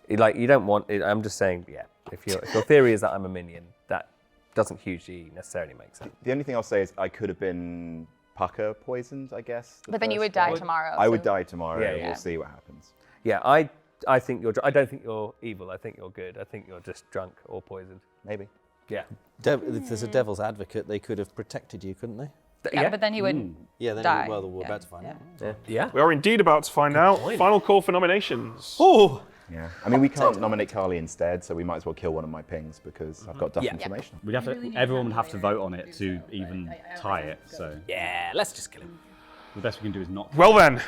Like, you don't want it. I'm just saying, yeah. If your theory is that I'm a minion, that doesn't hugely necessarily make sense. The only thing I'll say is I could have been pucker poisoned, I guess. But then you would die tomorrow. I would so- die tomorrow. Yeah, yeah. We'll see what happens. Yeah, I think I don't think you're evil. I think you're good. I think you're just drunk or poisoned. Maybe. Yeah. If there's a devil's advocate, they could have protected you, couldn't they? Yeah, but then he would Yeah, then die. well, we're about to find out. Yeah. We are indeed about to find out. Final call for nominations. Oh! Yeah. I mean, we can't nominate Carly instead, so we might as well kill one of my pings because I've got duff Yeah. information. We'd have to. Everyone would have to vote on it to even tie it. So Yeah, let's just kill him. the best we can do is not. Well then,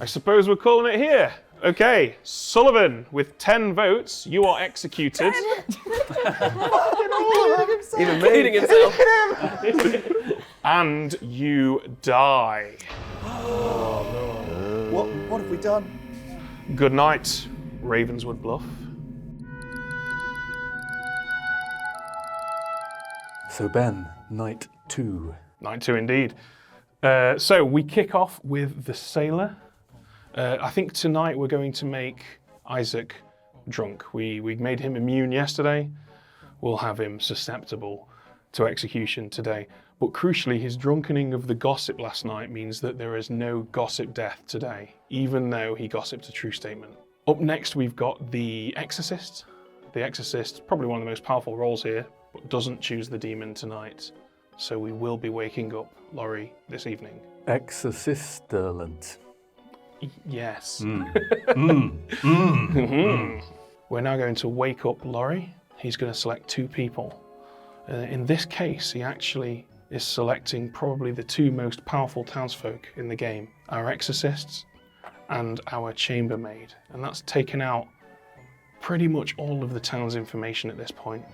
I suppose we're calling it here. Okay, Sullivan, with 10 votes, you are executed. Even me. Eating himself. And you die. What have we done? Good night, Ravenswood Bluff. So Ben, night 2. Night 2 indeed. So we kick off with the sailor. I think tonight we're going to make Isaac drunk. We made him immune yesterday. We'll have him susceptible to execution today. But crucially, his drunkening of the gossip last night means that there is no gossip death today, even though he gossiped a true statement. Up next, we've got the Exorcist. The Exorcist, probably one of the most powerful roles here, but doesn't choose the demon tonight. So we will be waking up Laurie this evening. Exorcistalent. Yes. We're now going to wake up Laurie. He's going to select 2 people. In this case, he actually is selecting probably the 2 most powerful townsfolk in the game, our exorcists and our chambermaid. And that's taken out pretty much all of the town's information at this point.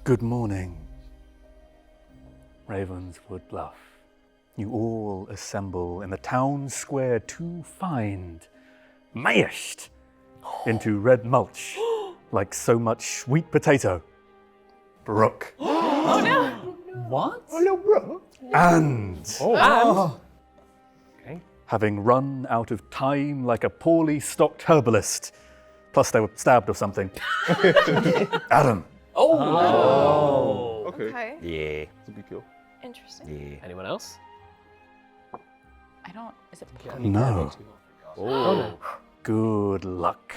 Good morning, Ravenswood Bluff. You all assemble in the town square to find, mashed into red mulch like so much sweet potato, Brooke. Oh no! What? Oh no, bro. And Okay. having run out of time like a poorly stocked herbalist, plus they were stabbed or something, Adam. Oh. Okay. Yeah. It's a good kill. Interesting. Yeah. Anyone else? I don't. Is it? No. Oh. Good luck.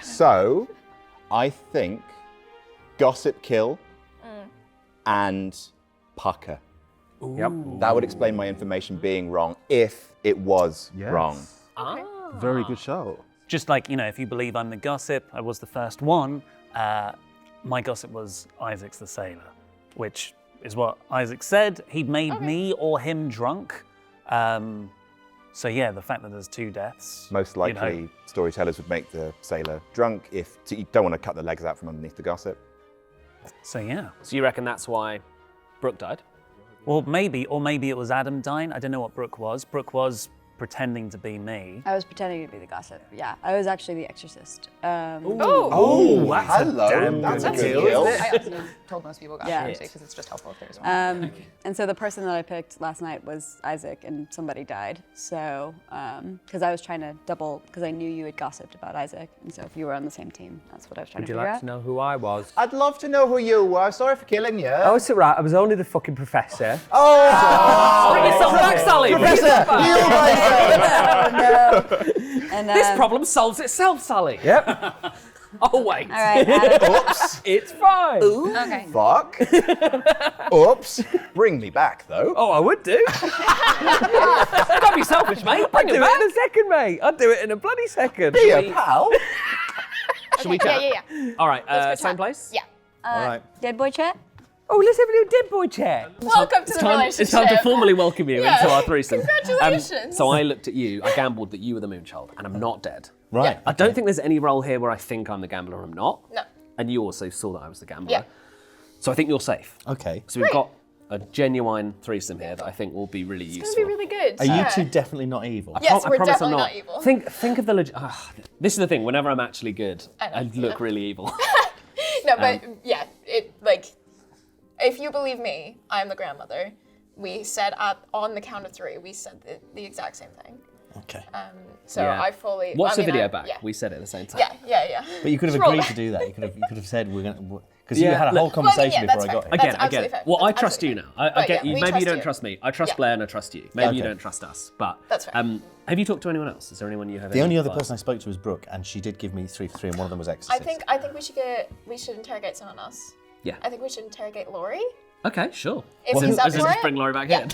So, I think Gossip kill and Pucker. Yep. That would explain my information being wrong if it was wrong. Very good shout. Just like, if you believe I'm the gossip, I was the first one, my gossip was Isaac's the sailor, which is what Isaac said. He'd made me or him drunk. So yeah, the fact that there's 2 deaths. Most likely, storytellers would make the sailor drunk if you don't want to cut the legs out from underneath the gossip. So yeah. So you reckon that's why Brooke died? Well, maybe, or maybe it was Adam dying. I don't know what Brooke was. Brooke was pretending to be me. I was pretending to be the gossip. Yeah, I was actually the exorcist. Oh, hello. That's a good kill. I also told most people gossip Yeah. because it's just helpful if there's one. And so the person that I picked last night was Isaac, and somebody died. So, because I was trying to because I knew you had gossiped about Isaac, and so if you were on the same team, that's what I was trying Would to you figure like out. to know who I was? I'd love to know who you were. Sorry for killing you. Oh, it's all right. I was only the fucking professor. Bring yourself back, Sally. Professor, you myself. Oh no! And This problem solves itself, Sally. Yep. Oh wait. All right, Adam. Oops. It's fine. Okay. Fuck. Oops. Bring me back, though. Oh, I would do. Don't be selfish, mate. I'd Bring do it it back. in a second, mate. I'd do it in a bloody second. Be a pal. Should we Yeah, chat? yeah. All right. Let's go Same chat. place. Yeah. All right. Dead boy chat? Oh, let's have a little dead boy chat. Welcome to the relationship. It's time to formally welcome you Yeah. into our threesome. Congratulations. So I looked at you, I gambled that you were the Moonchild, and I'm not dead. Right. I don't think there's any role here where I think I'm the gambler or I'm not. No. And you also saw that I was the gambler. Yeah. So I think you're safe. Okay. So we've got a genuine threesome here that I think will be really It's useful. gonna be really good. Are you two definitely not evil? Yes, I we're promise definitely I'm not evil. Think of the this is the thing. Whenever I'm actually good, I look really evil. No, but yeah, if you believe me, I'm the grandmother. We said on the count of 3, we said the exact same thing. Okay. So Yeah. I fully Watch the video I- back. Yeah. We said it at the same time. Yeah. But you could have Just roll agreed it. to do that. You could have said we're gonna because you Yeah, had a whole look- conversation Well, before I yeah, got that's here. fair. That's absolutely fair. Well, I That's trust you now. absolutely I fair. get But you. yeah, we Maybe you trust don't you. trust me. I trust Yeah. Blair and I trust you. Maybe you Okay. don't trust us. But That's fair. have you talked to anyone else? Is there anyone you have? The any only other advice? person I spoke to was Brooke, and she did give me 3 for 3, and one of them was I exorcist. think we should interrogate someone else. Yeah. I think we should interrogate Laurie. Okay, sure. If he's up for Just it. bring Laurie back Yeah.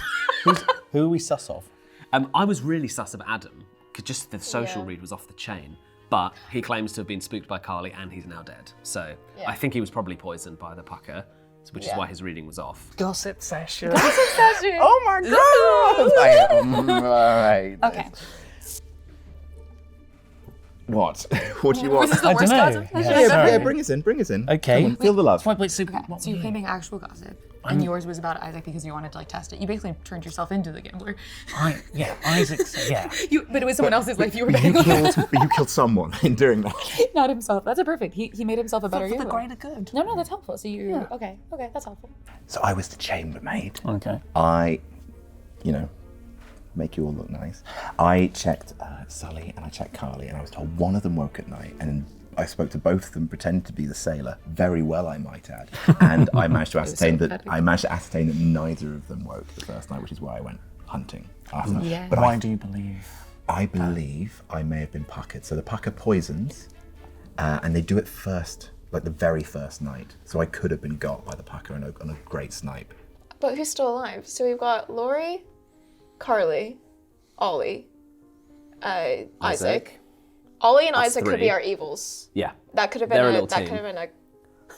in. Who are we sus of? I was really sus of Adam, because just the social Yeah. read was off the chain. But he claims to have been spooked by Carly, and he's now dead. So Yeah. I think he was probably poisoned by the pucker, which is Yeah. why his reading was off. Gossip session. Oh my god! All right. Okay. What? What do you want? This is the worst gossip. Yeah, bring us in. Bring us in. Okay. Come on, feel the love. Wait, so So you're claiming actual gossip, and yours was about Isaac because you wanted to test it. You basically turned yourself into the gambler. Isaac's, yeah. But it was someone else's life you were You betting on. you killed someone in doing that. Not himself. That's a perfect. He made himself a better For the gambler. greater good. No, that's helpful. So you okay, that's helpful. So I was the chambermaid. Okay. I, make you all look nice. I checked Sully and I checked Carly, and I was told one of them woke at night, and I spoke to both of them, pretended to be the sailor, very well I might add, and I managed to ascertain that neither of them woke the first night, which is why I went hunting after. Yeah. But Why do you believe? I believe I may have been puckered. So the pucker poisons, and they do it first, like the very first night. So I could have been got by the pucker on a great snipe. But who's still alive? So we've got Laurie, Carly, Ollie, Isaac. Ollie and That's Isaac could 3. be our evils. Yeah. That could have They're a been little that team. could have been a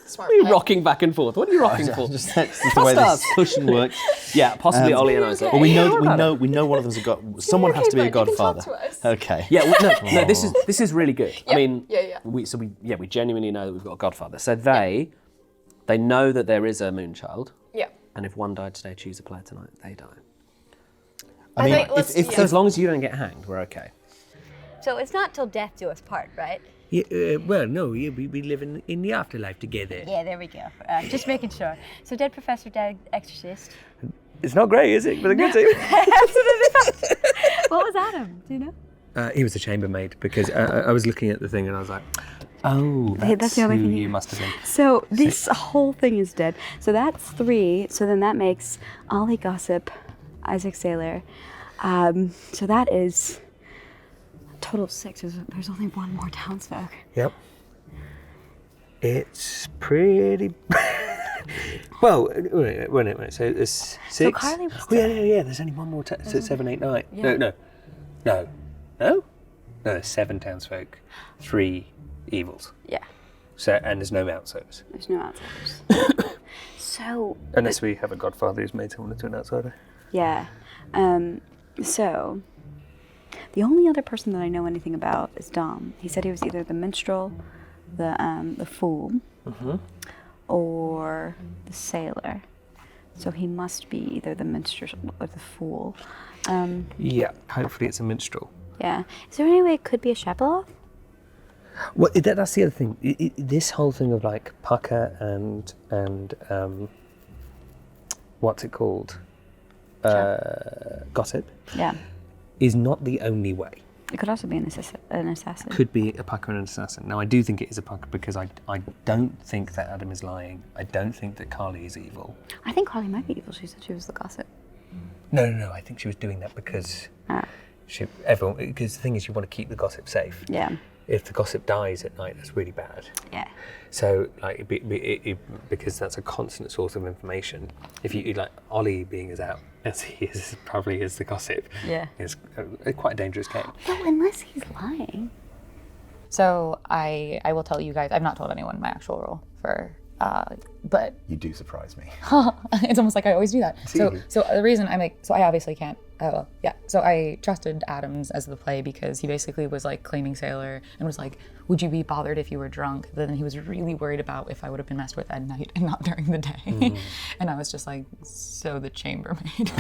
smart What are you play. rocking back and forth? What are you rocking for? Just that's the way this cushion works. Yeah, possibly Ollie and Isaac. Well, we know one of them's a god. Someone has to be a but you can talk godfather. to us. Okay. Yeah, well, no, this is really good. I mean, Yeah. we genuinely know that we've got a godfather. So they know that there is a Moonchild, Yeah. and if one died today, choose a player tonight, they die. I mean, think let's- So as long as you don't get hanged, we're okay. So it's not till death do us part, right? Yeah, well, no, yeah, we live in the afterlife together. Yeah, there we go. Just making sure. So dead professor, dead exorcist. It's not great, is it? But a good team. Absolutely not. What was Adam? Do you know? He was a chambermaid because I was looking at the thing and I was like, oh, Hey, that's the only who thing you must have been. So this whole thing is dead. So that's 3. So then that makes Ollie Gossip, Isaac Sailor. So that is a total of 6. There's only one more townsfolk. Yep. It's pretty. Well, wait. So there's 6. So Carly was Oh, yeah. There's only one more. So 7, 8, 9. Yeah. No. There's 7 townsfolk, 3 evils. Yeah. So and there's no outsiders. There's no outsiders. So Unless we have a godfather who's made someone into an outsider. yeah. So the only other person that I know anything about is Dom. He said he was either the minstrel, the fool, or the sailor. So he must be either the minstrel or the fool. Yeah, hopefully it's a minstrel. Yeah. Is there any way it could be a Shabalov? Well, that's the other thing. This whole thing of like pucker and what's it called? Gossip. Yeah. Is not the only way. It could also be an assassin. Could be a pucker and an assassin. Now, I do think it is a pucker because I don't think that Adam is lying. I don't think that Carly is evil. I think Carly might be evil. She said she was the gossip. No. I think she was doing that because because the thing is, you want to keep the gossip safe. Yeah. If the gossip dies at night, that's really bad. Yeah. So, like, because that's a constant source of information. If you like Ollie being as out as he is, probably is the gossip. Yeah. Is quite a dangerous game. Well, unless he's lying. So I will tell you guys. I've not told anyone my actual role for, but You do surprise me. it's almost like I always do that. So the reason I'm like, so I obviously can't. So I trusted Adams as the play because he basically was like claiming sailor and was like, would you be bothered if you were drunk? But then he was really worried about if I would have been messed with at night and not during the day. And I was just like, so the chambermaid.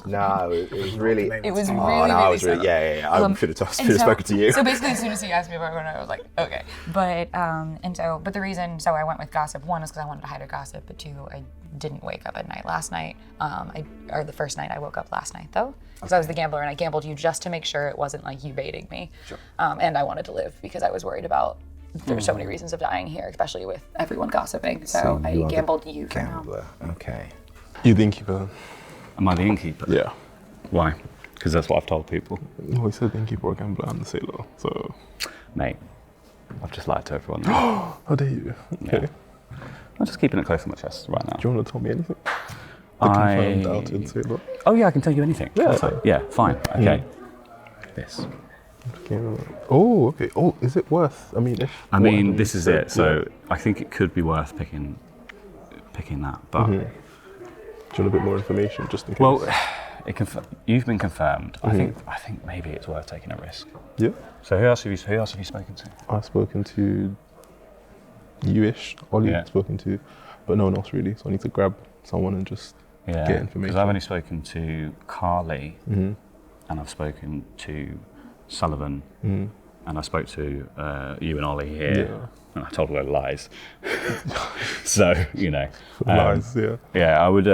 No, it was really. It was really, no, really I was subtle. yeah. I should have And spoken to you. So basically, as soon as he asked me about it, I was like, okay. But but the reason, so I went with gossip. 1 is because I wanted to hide a gossip, but 2, I didn't wake up at night last night. Or the first night I woke up last night though, because I was the gambler and I gambled you just to make sure it wasn't like you baiting me. Sure. And I wanted to live because I was worried about. There's so many reasons of dying here, especially with everyone gossiping. So I gambled you for now. Gambler. Okay. You're the innkeeper. Am I the innkeeper? Yeah. Why? Because that's what I've told people. No, he said the innkeeper or gambler and the sailor. So. Mate, I've just lied to everyone. How dare you? Okay. Yeah. I'm just keeping it close to my chest right now. Do you want to tell me anything? The confirmed outed sailor. Oh yeah, I can tell you anything. Yeah. Fine. Okay. This. Oh, okay. Oh, is it worth? I mean, this is it. So I think it could be worth picking that, but. Do you want a bit more information, just in case? Well, you've been confirmed. I think maybe it's worth taking a risk. Yeah. So who else have you spoken to? I've spoken to you-ish, Ollie. I've spoken to, but no one else really. So I need to grab someone and just get information. Because I've only spoken to Carly, and I've spoken to Sullivan, and I spoke to you and Ollie here, and I told a load of lies. So lies. Yeah. Yeah, I would.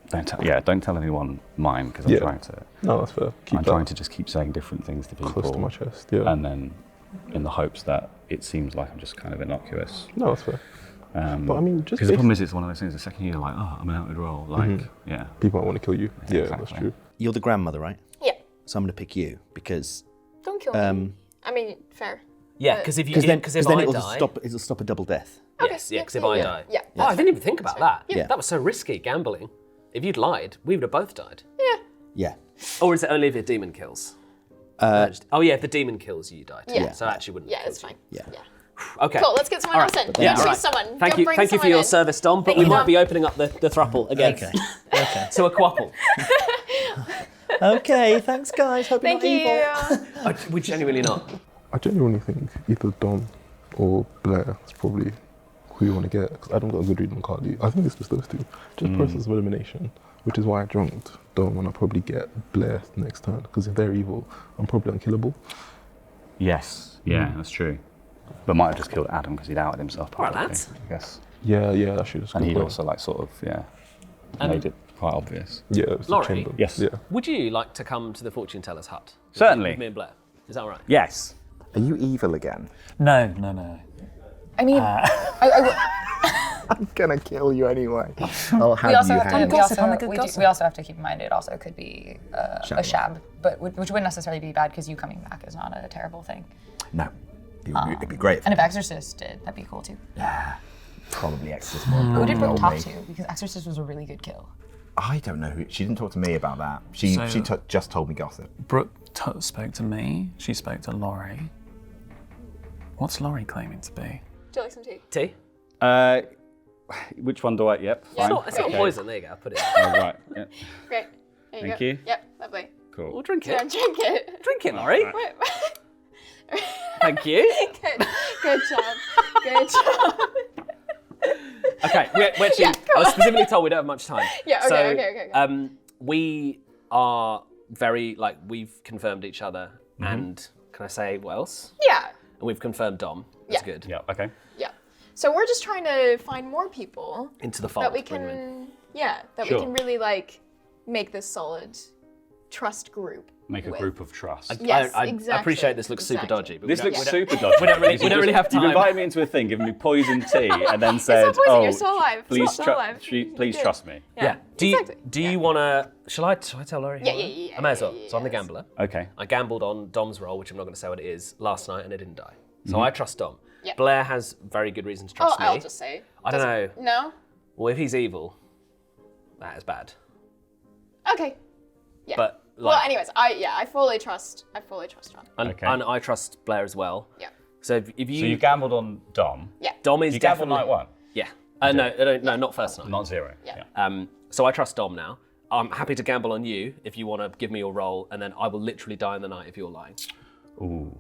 Don't tell anyone mine because I'm trying to. No, that's fair. I'm trying to just keep saying different things to people. Close to my chest. Yeah. And then, in the hopes that it seems like I'm just kind of innocuous. No, that's fair. But I mean, just because the problem is, it's one of those things. The second you're like, oh, I'm an outed role, like, people might want to kill you. Yeah, exactly. that's true. You're the grandmother, right? Yeah. So I'm going to pick you because. Don't kill me. I mean, fair. Yeah, because if then I it'll die, stop a double death. Yes, because if I die. Yeah. Oh, I didn't even think about that. Yeah. That was so risky, gambling. If you'd lied, we would have both died. Yeah. Yeah. Or is it only if a demon kills? Oh yeah, if the demon kills you, you die too. Yeah. So I actually wouldn't. Yeah, it's fine. Yeah. Okay. Cool, let's get someone else in. Yeah, Choose all right. someone. Thank Go you. bring Thank you for someone your in. service, Dom. But Thank we you, might Dom. be opening up the thruple again. Okay. Okay. So a quapple. Okay, thanks guys. Hope Thank you're not you. evil. We're genuinely not. I genuinely think either Dom or Blair is probably who you want to get, because I don't got a good read on Carly. I think it's just those two. Just process of elimination, which is why I drunked Dom, and I'll probably get Blair next turn, because if they're evil, I'm probably unkillable. Yes, yeah, that's true. But might have just killed Adam because he'd outed himself. All right, publicly, lads. I guess. Yeah, that should have And he'd also like sort of, made it quite obvious. Yeah, it was the Laurie? chamber. Yes. Yeah. Would you like to come to the fortune teller's hut? Certainly. With me and Blair. Is that all right? Yes. Are you evil again? No. I mean, I'm gonna kill you anyway. I'll have we also you have to, hanged. we also have to keep in mind it also could be a shab, but which wouldn't necessarily be bad because you coming back is not a terrible thing. No. It'd be great. And if Exorcist did, that'd be cool too. Probably Exorcist more. Who did Brooke Or talk me. to? Because Exorcist was a really good kill. I don't know. She didn't talk to me about that. She just told me gossip. Brooke spoke to me. She spoke to Laurie. What's Laurie claiming to be? Do you like some tea? Tea? Which one do I? Yep. Yeah, Fine. It's not poison. There you go. Put it. Oh, right. Yeah. Great. There you Thank go. you. Yep, lovely. Cool. We'll drink Yeah, it. drink it. Drink it, Laurie. Wait. Thank you. Good job. Good job. Okay, we're actually, Yeah, I was specifically told we don't have much time. Yeah, okay, So, okay. we are very, we've confirmed each other, and can I say what else? Yeah. And we've confirmed Dom. That's Yeah. good. Yeah, okay. Yeah. So we're just trying to find more people Into the fold. that we bring them in. can, that Sure. we can really make this solid trust group. Make a with. group of trust. Yes, I exactly. appreciate this looks super exactly. dodgy. But This we looks don't- super dodgy. We don't really have time. You've invited me into a thing, given me poison tea, and then It's said, not poison, you're still alive. It's please, still alive. please Good. trust me. Yeah. Do you want to? Shall I tell Laurie? Yeah, who I am? yeah. I may as well. yeah, So I'm the yes. gambler. Okay. I gambled on Dom's roll, which I'm not going to say what it is, last night, and it didn't die. So I trust Dom. Yeah. Blair has very good reason to trust me. I'll just say. I don't know. No? Well, if he's evil, that is bad. Okay. Yeah. But well, anyways, I fully trust John. and, Okay. and I trust Blair as well. Yeah. So if you, So you gambled on Dom. Yeah. Dom is You gambled definitely night one. Yeah. No, not first night. Not zero. Yeah. So I trust Dom now. I'm happy to gamble on you if you want to give me your roll, and then I will literally die in the night if you're lying. Ooh.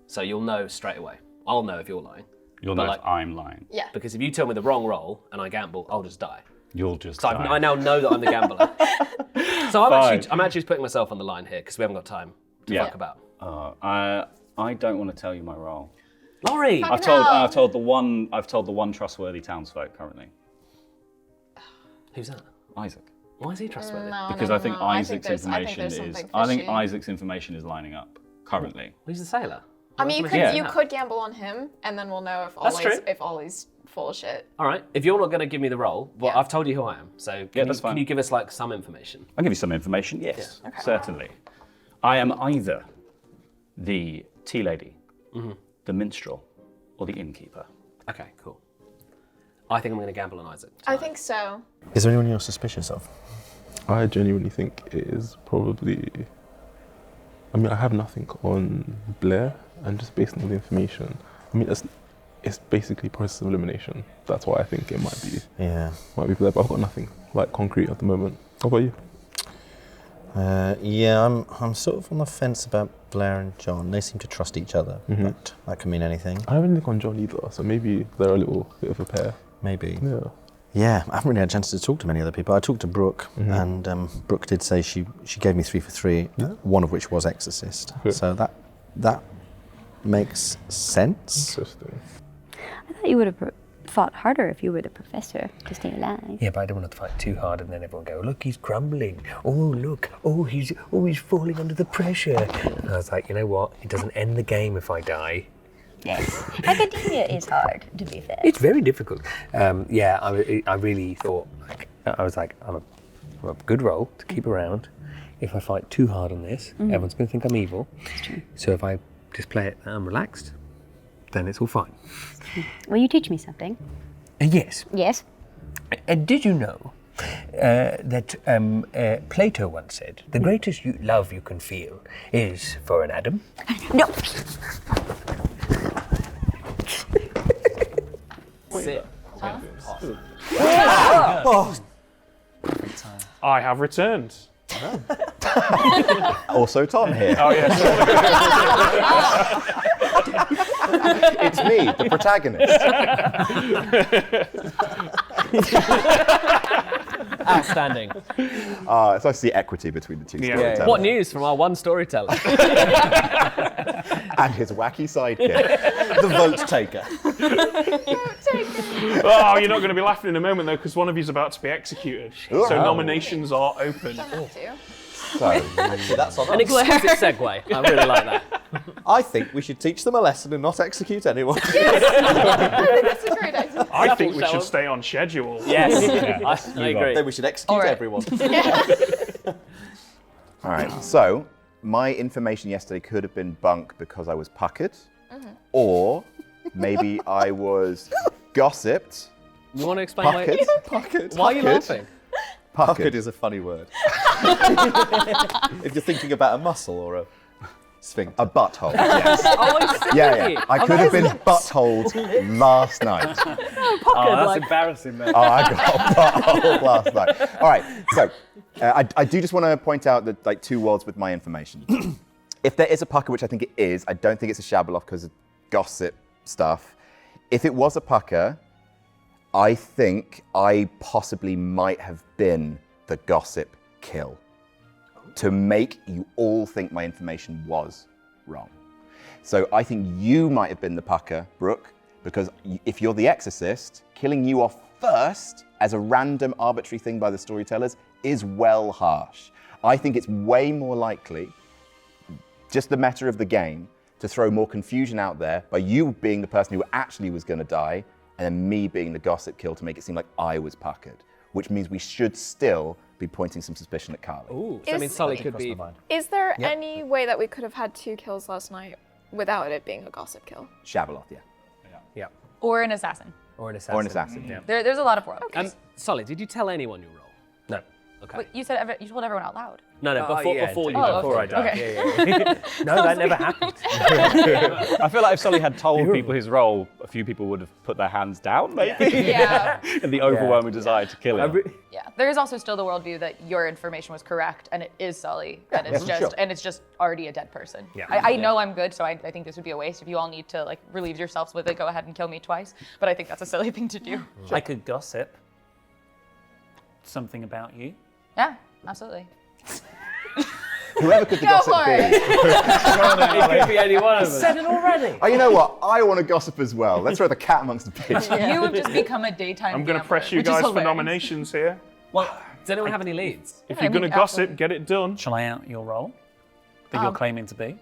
So you'll know straight away. I'll know if you're lying. You'll But know if I'm lying. Yeah. Because if you tell me the wrong roll and I gamble, I'll just die. You'll just So die. I now know that I'm the gambler. So I'm actually putting myself on the line here because we haven't got time to fuck about. I don't want to tell you my role. Laurie! I've told the one trustworthy townsfolk currently. Who's that? Isaac. Why is he trustworthy? Because I think Isaac's there's information something I think fishy. Isaac's information is lining up currently. He's the sailor. I mean, you could gamble on him, and then we'll know if Ollie's full of shit. All right. If you're not going to give me the role, well, I've told you who I am. So can you give us some information? I'll give you some information. Yes, certainly. I am either the tea lady, the minstrel, or the innkeeper. Okay, cool. I think I'm going to gamble on Isaac. I think so. Is there anyone you're suspicious of? I genuinely think it is probably. I mean, I have nothing on Blair, and just based on the information, I mean, it's basically process of elimination. That's why I think it might be. Yeah. Might be Blair, but I've got nothing concrete at the moment. How about you? Yeah, I'm sort of on the fence about Blair and John. They seem to trust each other, but that could mean anything. I haven't think on John either, so maybe they're a little bit of a pair. Maybe. Yeah. Yeah, I haven't really had a chance to talk to many other people. I talked to Brooke, and Brooke did say she gave me 3 for 3, one of which was Exorcist. Okay. So that makes sense. Interesting. I thought you would have fought harder if you were the professor to stay alive. Yeah, but I don't want to fight too hard and then everyone go, look, he's crumbling. Oh, look. He's falling under the pressure. And I was like, you know what? It doesn't end the game if I die. Yes. Academia is hard, to be fair. It's very difficult. I really thought, I was like, I'm a good role to keep around. If I fight too hard on this, everyone's going to think I'm evil. That's true. So if I just play it and I'm relaxed, then it's all fine. Will you teach me something? Yes. Yes. And did you know that Plato once said, the greatest love you can feel is for an Adam. No. Sit. I have returned. Also Tom here. Oh, yes. It's me, the protagonist. Outstanding. It's nice to see equity between the two storytellers. What news from our one storyteller? And his wacky sidekick, the vote taker. Oh, you're not going to be laughing in a moment, though, because one of you's about to be executed. So nominations are open. So, actually, that's on An exquisite segue. I really like that. I think we should teach them a lesson and not execute anyone. I think that's a great idea. I think we should stay on schedule. Yes, I agree. Then we should execute everyone. All right, so my information yesterday could have been bunk because I was puckered, or maybe I was gossiped. You want to explain why? Puckered. Why are you laughing? Puckered is a funny word. If you're thinking about a muscle or a sphincter. A butthole, yes. Yeah. I could have been buttholed last night. That's embarrassing, man. Oh, I got butthole last night. All right, so I do just want to point out that like two worlds with my information. If there is a pucker, which I think it is, I don't think it's a Shabaloth because of gossip stuff. If it was a pucker, I think I possibly might have been the gossip kill to make you all think my information was wrong. So I think you might have been the pucker, Brooke, because if you're the exorcist, killing you off first as a random arbitrary thing by the storytellers is well harsh. I think it's way more likely, just the meta of the game, to throw more confusion out there by you being the person who actually was going to die and then me being the gossip kill to make it seem like I was puckered, which means we should still be pointing some suspicion at Carly. Ooh, so I mean, Sully could be. Is there any way that we could have had 2 kills last night without it being a gossip kill? Shabaloth, yeah. Or an assassin. Or an assassin. Yeah. There's a lot of worlds. Sully, did you tell anyone your role? No. Okay. But you told everyone out loud. No, before you before I died. Okay. Yeah. No, that never happened. I feel like if Sully had told people his role, a few people would have put their hands down, maybe. Yeah. In the overwhelming desire to kill him. Yeah. There is also still the worldview that your information was correct and it is Sully and it's just already a dead person. Yeah. I know I'm good, so I think this would be a waste if you all need to like relieve yourselves with it. Go ahead and kill me twice. But I think that's a silly thing to do. I could gossip something about you. Yeah, absolutely. Whoever could the gossip be. It could be any one of us. Said it already. Oh, you know what? I want to gossip as well. Let's throw the cat amongst the pigeons. You have just become a daytime I'm going to gambler, press you which is guys for hilarious. nominations here. Well, does anyone have any leads? If you're going to gossip, get it done. Shall I out your role that you're claiming to be?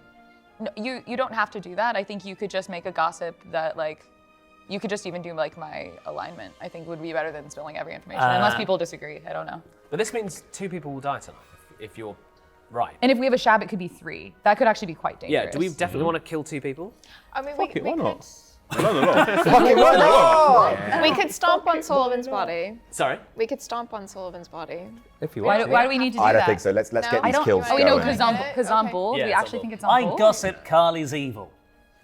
No, you don't have to do that. I think you could just make a gossip that like, you could just even do like my alignment. I think would be better than spilling every information, unless people disagree. I don't know. But this means 2 people will die tonight if you're right. And if we have a shab, it could be 3. That could actually be quite dangerous. Yeah, do we definitely want to kill 2 people? I mean, Fuck it, why not? we could stomp on Sullivan's body. Sorry? We could stomp on Sullivan's body. If you Why want do we need to do that? I don't think so. Let's get these kills Oh, we going. know because I'm bold. Yeah, we it's actually on think it's I on bold. gossip Carly's evil.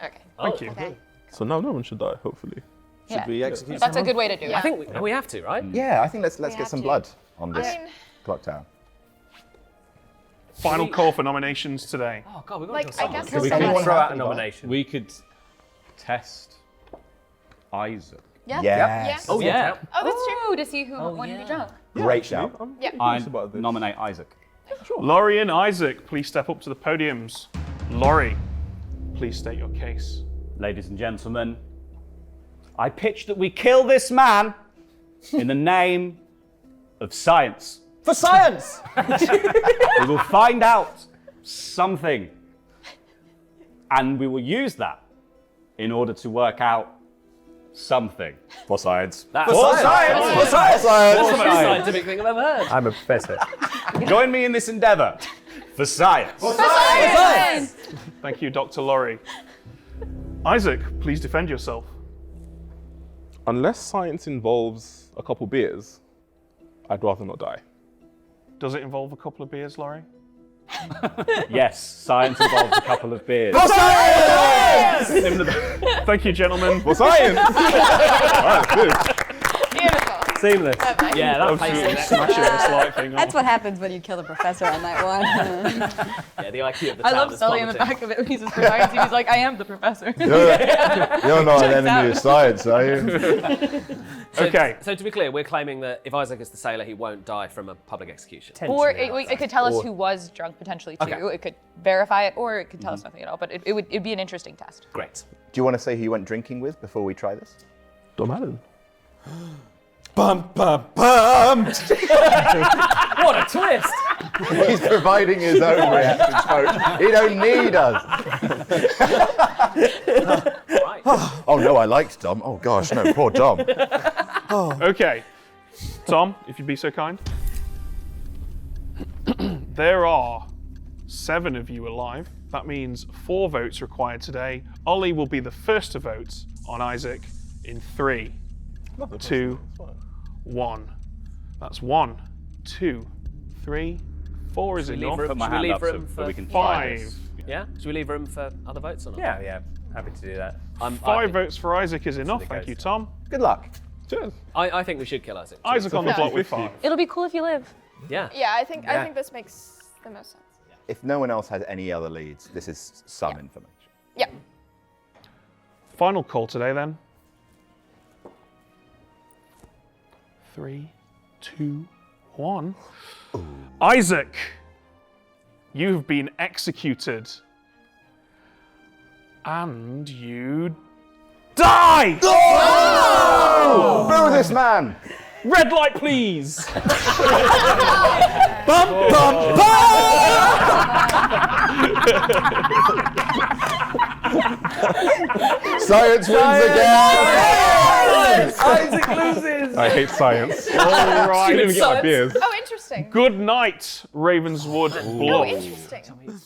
Okay. Thank you. Okay. So now no one should die, hopefully. Yeah. We execute That's a good way to do it. I think we have to, right? Yeah, I think let's We get have some to. blood on this I mean, Clocktower. Final call for nominations today. Oh, God, we've got like, to kill I guess someone. we'll Can we say throw out a that. nomination? We could test Isaac. Yeah. Yes. Oh, yeah. Oh, that's true. Ooh, to see who wanted to be drunk. Great shout. I'm Yeah. curious about this. Nominate Isaac. Laurie and Isaac, please step up to the podiums. Laurie, please state your case. Ladies and gentlemen, I pitch that we kill this man in the name of science. For science! We will find out something, and we will use that in order to work out something. For science. That's For science! For science! That's the most scientific thing I've ever heard. I'm a professor. Join me in this endeavor. For science. Thank you, Dr. Laurie. Isaac, please defend yourself. Unless science involves a couple beers, I'd rather not die. Does it involve a couple of beers, Laurie? Yes, science involves a couple of beers. For science! Thank you, gentlemen. For science! Beautiful. Seamless. Yeah, that Absolutely smashing the slight thing That's off. what happens when you kill the professor on that one. Yeah, the IQ of the I town love is Sully in the plummeting. back of it when he says for science. He's like, I am the professor. You're not an Checks enemy out. of science, are you? Okay. So to be clear, we're claiming that if Isaac is the sailor, he won't die from a public execution. Or it could tell us who was drunk potentially too. Okay. It could verify it, or it could tell us nothing at all. But it'd be an interesting test. Great. Do you want to say who you went drinking with before we try this? Dom Allen. Bum, bum, bum! What a twist! He's providing his own reaction coach. He don't need us. Right. Oh no, I liked Dom. Oh gosh, no, poor Dom. Okay. Tom, if you'd be so kind. There are 7 of you alive. That means 4 votes required today. Ollie will be the first to vote on Isaac in 3, 2, 1. That's 1, 2, 3, 4 is Should we enough. leave Put my should we hand leave up room so for we can try 5. this. Yeah? Should we leave room for other votes or not? Yeah, happy to do that. 5 votes for Isaac is enough. it Thank goes. you, Tom. Good luck. Cheers. I think we should kill Isaac. Isaac on the block with 5. It'll be cool if you live. Yeah. Yeah, I think this makes the most sense. If no one else has any other leads, this is some information. Yeah. Final call today then. 3, 2, 1. Isaac, you've been executed. And you die! Oh! Boo this man! Red light, please! Bum, bum, Science wins again! Isaac loses! I hate science. All I right. didn't even get my beers. Oh, interesting. Good night, Ravenswood Oh, Bluff. interesting.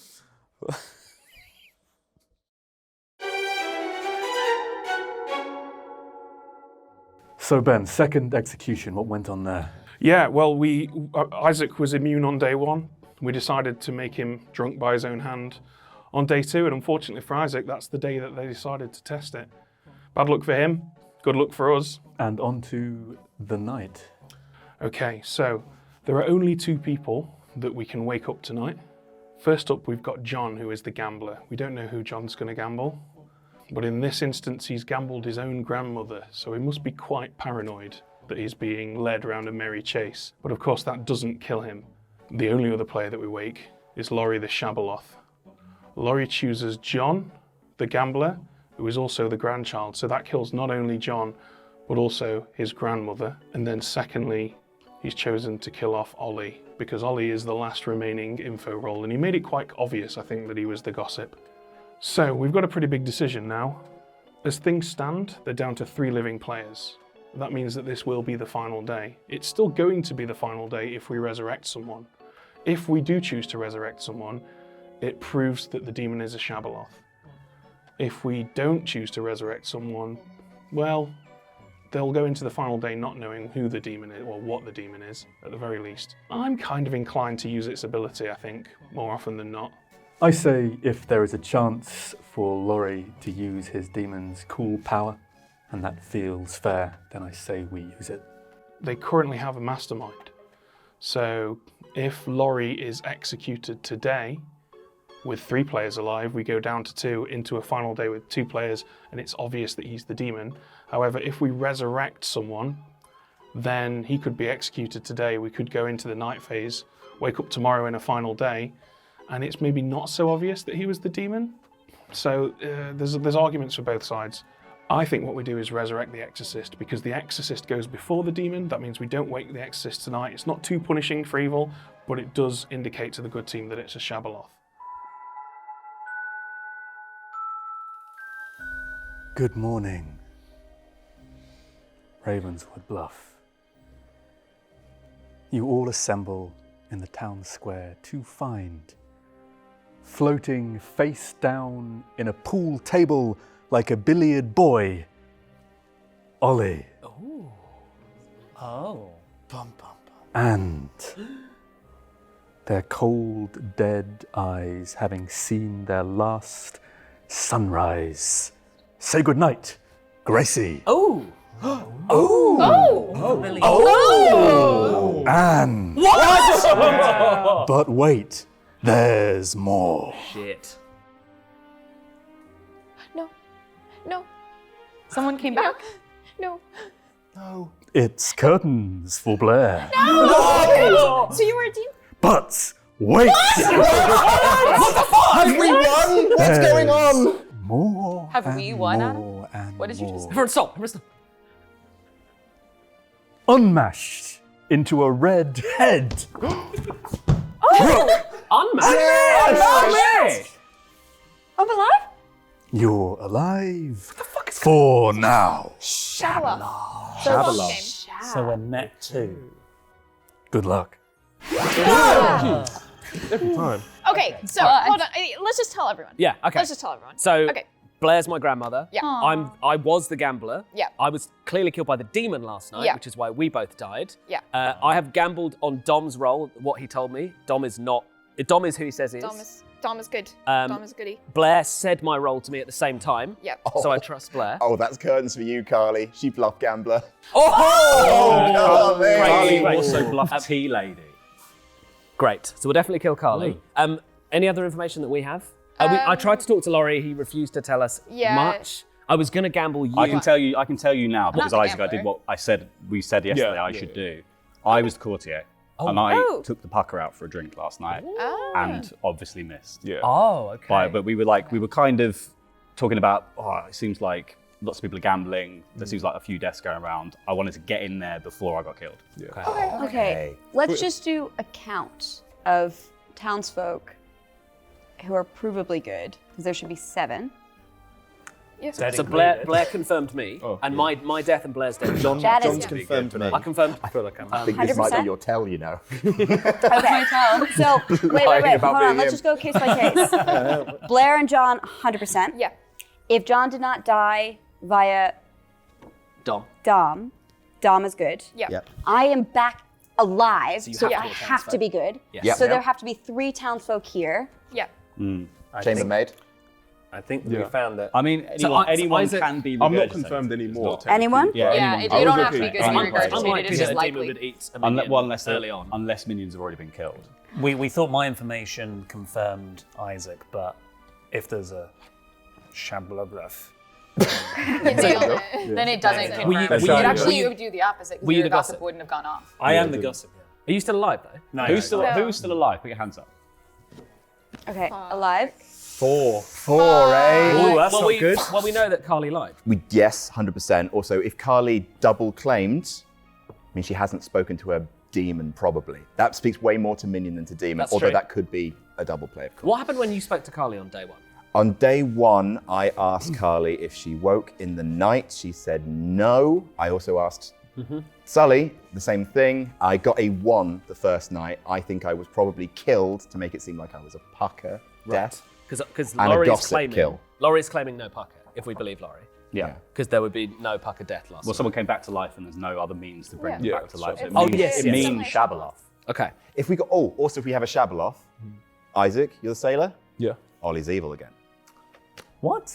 So Ben, second execution, what went on there? Yeah, well, Isaac was immune on day 1. We decided to make him drunk by his own hand on day 2, and unfortunately for Isaac, that's the day that they decided to test it. Bad luck for him, good luck for us. And on to the night. Okay, so there are only 2 people that we can wake up tonight. First up, we've got John, who is the gambler. We don't know who John's going to gamble, but in this instance, he's gambled his own grandmother, so he must be quite paranoid that he's being led around a merry chase. But of course, that doesn't kill him. The only other player that we wake is Laurie the Shabaloth. Laurie chooses John, the gambler, who is also the grandchild, so that kills not only John, but also his grandmother. And then secondly, he's chosen to kill off Ollie, because Ollie is the last remaining info roll, and he made it quite obvious, I think, that he was the gossip. So we've got a pretty big decision now. As things stand, they're down to 3 living players. That means that this will be the final day. It's still going to be the final day if we resurrect someone. If we do choose to resurrect someone, it proves that the demon is a Shabaloth. If we don't choose to resurrect someone, well, they'll go into the final day not knowing who the demon is, or what the demon is, at the very least. I'm kind of inclined to use its ability, I think, more often than not. I say if there is a chance for Laurie to use his demon's cool power, and that feels fair, then I say we use it. They currently have a mastermind. So if Laurie is executed today, with 3 players alive, we go down to 2 into a final day with 2 players, and it's obvious that he's the demon. However, if we resurrect someone, then he could be executed today. We could go into the night phase, wake up tomorrow in a final day, and it's maybe not so obvious that he was the demon. So there's arguments for both sides. I think what we do is resurrect the Exorcist, because the Exorcist goes before the demon. That means we don't wake the Exorcist tonight. It's not too punishing for evil, but it does indicate to the good team that it's a Shabaloth. Good morning, Ravenswood Bluff. You all assemble in the town square to find, floating face down in a pool table like a billiard boy, Ollie. Oh. Bum, bum, bum. And their cold, dead eyes having seen their last sunrise, say goodnight, Gracie. Oh! And What? but wait, there's more. Shit. No. Someone came back? No. It's curtains for Blair. No! So you were a demon? But wait! What the fuck? Have we won? What's going on? More. Have we won, Adam? more and What did you just say? Everyone stop. Everyone stop. Unmashed into a red head. Unmatched. I'm alive? You're alive. For now. Shabala. So we're net 2. Good luck. Every time. Okay, so hold on. Let's just tell everyone. Yeah. Okay. Let's just tell everyone. So Okay. Blair's my grandmother. Yeah. I was the gambler. Yeah. I was clearly killed by the demon last night, Yeah. which is why we both died. Yeah. I have gambled on Dom's role, what he told me. Dom is who he says he is. Dom is good. Um, Dom is goody. Blair said my role to me at the same time. Yep. So I trust Blair. Oh, that's curtains for you, Carly. She bluff gambler. Oh! Carly. Carly also bluffed tea lady. Great. So we'll definitely kill Carly. Any other information that we have? I tried to talk to Laurie. He refused to tell us Yeah. much. I was going to gamble you. I can tell you now because not a Isaac, I did what we said yesterday I should do. I was the courtier. And I took the pucker out for a drink last night and obviously missed. Yeah. Oh, okay. But we were kind of talking about, it seems like lots of people are gambling. There seems like a few deaths going around. I wanted to get in there before I got killed. Yeah. Okay. Let's just do a count of townsfolk who are provably good, because there should be 7. Yeah. So Blair confirmed me, and my death and Blair's death. John's confirmed me. I confirmed. I feel like I'm. I think this might be 100%? your tell, you know. Okay. So wait. about Hold on. being Let's him. just go case by case. Blair and John, 100%. Yeah. If John did not die via Dom is good. Yeah. Yep. I am back alive, you so have to I kill have to be good. Yes. Yep. So there have to be 3 townsfolk here. Yeah. Chambermaid. I think we found that. I mean, anyone Isaac- can be. I'm not regurgitated. confirmed anymore. Anyone? Yeah, Yeah, anyone. you don't was have to be okay. good to be Unlikely. regurgitated. Unlikely It's that just a demon likely. would eat a minion Unless early on. minions have already been killed. We thought my information confirmed Isaac, but if there's a shablabluf, Then it doesn't confirm. You would do the opposite Were because you your the gossip gossip? wouldn't have gone off. I am the gossip. Are you still alive though? No, Who's still alive? Put your hands up. Okay, alive. 4. 4, eh? Oh, that's well, not good. Well, we know that Carly lied. Yes, 100%. Also, if Carly double claimed, I mean, she hasn't spoken to her demon, probably. That speaks way more to minion than to demon, That's although true. that could be a double play, of course. What happened when you spoke to Carly on day 1? On day 1, I asked Carly if she woke in the night. She said no. I also asked Sully the same thing. I got a 1 the first night. I think I was probably killed to make it seem like I was a pucker death. Because And a Laurie's gossip claiming kill. Laurie's claiming no pucker, if we believe Laurie. Yeah. Because there would be no pucker death last Well, night. someone came back to life, and there's no other means to bring them Yeah, back to life. So it Oh, means, yes, it yes. means Shabaloth. Okay. If we got, also if we have a Shabaloth, Isaac, you're the sailor? Yeah. Ollie's evil again. What?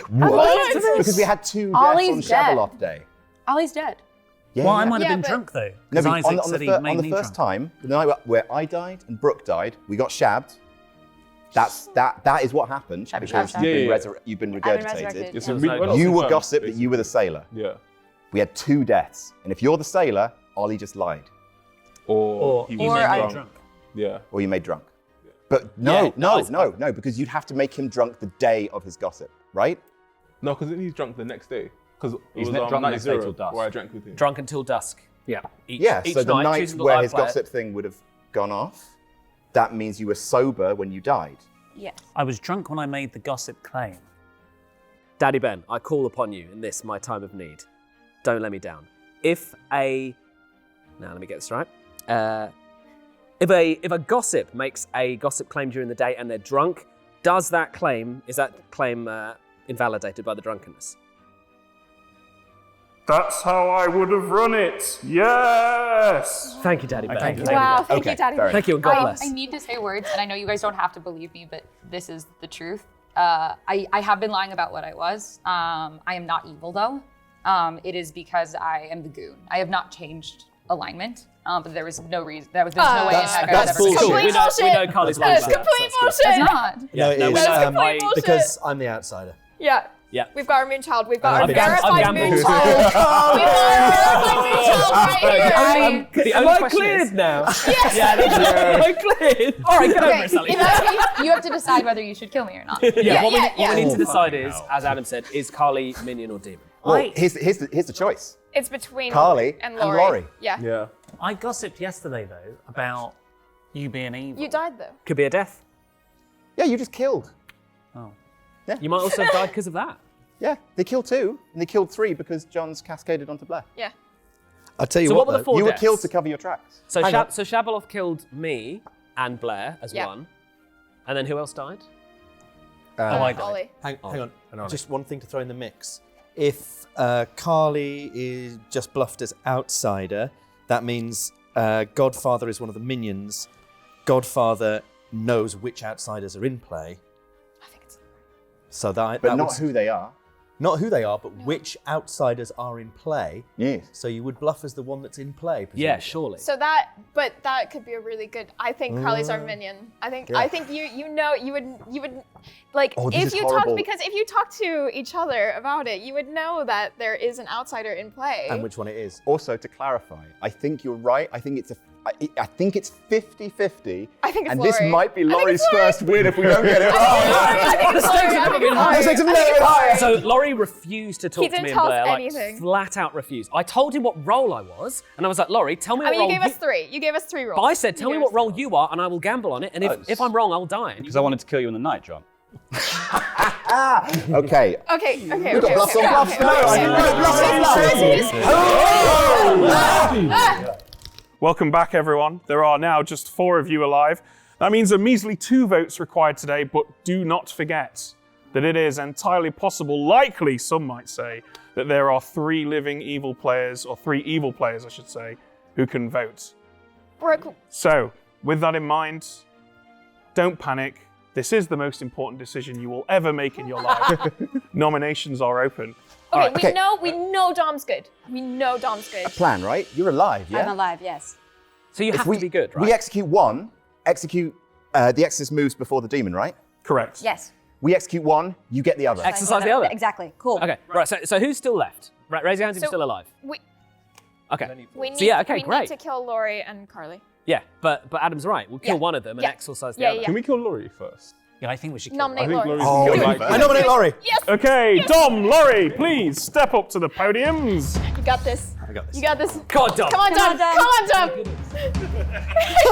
What? Because we had 2 deaths Ollie's on dead. Shabaloth Day. Ollie's dead. Yeah, Well, I yeah. might have Yeah, been but- drunk though. No, Because but Isaac on said the, he made on the me first drunk. time, the night where I died and Brooke died, we got shabbed. That is what happened Shabby, because shabby, you've been, shabby. you've been I've been regurgitated. resurrected. It's Yeah. a You were confirmed, gossip, but basically. you were the sailor. Yeah. We had 2 deaths, and if you're the sailor, Ollie just lied, Or he you was made me drunk. drunk. Yeah. or you made drunk. But no, Yeah, no, because you'd have to make him drunk the day of his gossip, right? No, because he's drunk the next day. Because it He's was not drunk the night next day 0 till dusk. where I drank with him. Drunk until dusk. Yeah. Each So the night choosing the where live his player. gossip thing would have gone off, that means you were sober when you died. Yes. I was drunk when I made the gossip claim. Daddy Ben, I call upon you in this, my time of need. Don't let me down. Now let me get this right. If a gossip makes a gossip claim during the day and they're drunk, is that claim invalidated by the drunkenness? That's how I would have run it. Yes. Thank you, Daddy Bear. Thank you. Wow, thank you, Daddy Bear. Thank you, and God bless. I need to say words, and I know you guys don't have to believe me, but this is the truth. I have been lying about what I was. I am not evil, though. It is because I am the goon. I have not changed alignment, but there was no reason. There's no way in heck I would ever bullshit. Complete bullshit. We know Carly's lying That's about complete that, bullshit. It's not. No, it no, is. we know. Complete bullshit. Because I'm the outsider. Yeah. Yeah. We've got our moon child. We've got our I'm verified gambling. moon child. We've got our verified moon child right here. Am I cleared now? Yes. Yeah, am I cleared? All right, get over Okay, it, Sally. in that case, you have to decide whether you should kill me or not. What we yeah. need to decide is, as Adam said, is Carly minion or demon? Well, here's the choice. It's between Carly and and Laurie. Laurie. Yeah. Yeah. I gossiped yesterday, though, about you being evil. You died though. Could be a death. Yeah, you just killed. Oh. You might also have died because of that. Yeah, they killed 2, and they killed 3 because John's cascaded onto Blair. Yeah. I'll tell you So what were the though. 4 You were deaths? killed to cover your tracks. So, Hang on. so Shabaloth killed me and Blair as Yeah. one. And then who else died? I died. Ollie. Hang on. and Ollie. Just one thing to throw in the mix. If Carly is just bluffed as outsider, that means Godfather is one of the minions. Godfather knows which outsiders are in play. I think it's. So that, But that not would, who they are. not who they are, but which outsiders are in play. Yes. So you would bluff as the one that's in play. Yeah, presumably. surely. So that could be a really good. I think Carly's our minion. I think you would like Oh, this if is you horrible. talk because if you talk to each other about it, you would know that there is an outsider in play. And which one it is. Also, to clarify, I think you're right. I think it's 50-50. I think it's and Laurie. this might be I think Laurie's it's Laurie. first win if we don't get it right. I think it's Laurie. I think it's Laurie. The stakes have I never think been it's higher. Laurie. So Laurie refused to talk He to didn't me and tell us Blair, like anything. flat out refused. I told him what role I was, and I was like, Laurie, tell me I what mean, role you gave us 3. You gave us 3 rolls. But I said, tell You me gave what us role 3 you are, and I will gamble on it. And if I'm wrong, I'll die. Because I wanted to kill you in the night, John. Okay. Okay. We've got bluffs on bluffs. Welcome back, everyone. There are now just 4 of you alive. That means a measly 2 votes required today, but do not forget that it is entirely possible, likely, some might say, that there are 3 living evil players, or 3 evil players, I should say, who can vote. So, with that in mind, don't panic. This is the most important decision you will ever make in your life. Nominations are open. Okay, we know Dom's good. We know Dom's good. Plan, right? You're alive, yeah? I'm alive, yes. So you If have we, to be good, right? We execute one, the exorcist moves before the demon, right? Correct. Yes. We execute one, you get the other. Exercise the other. Exactly. Cool. Okay, right. So who's still left? Right, raise your hands if you're So still alive. Okay. We need, So yeah, okay, we great. need to kill Laurie and Carly. Yeah, but Adam's right. We'll kill Yeah. one of them and Yeah. exorcise the Yeah, other. yeah. Can we kill Laurie first? Yeah, I think we should kill Nominate I think Laurie. Laurie's Oh, going I I nominate Laurie. Yes. Okay, Dom, Laurie, please step up to the podiums. You got this. I got this. You got this. God, Dom. Come on, Dom. Come on, Dom.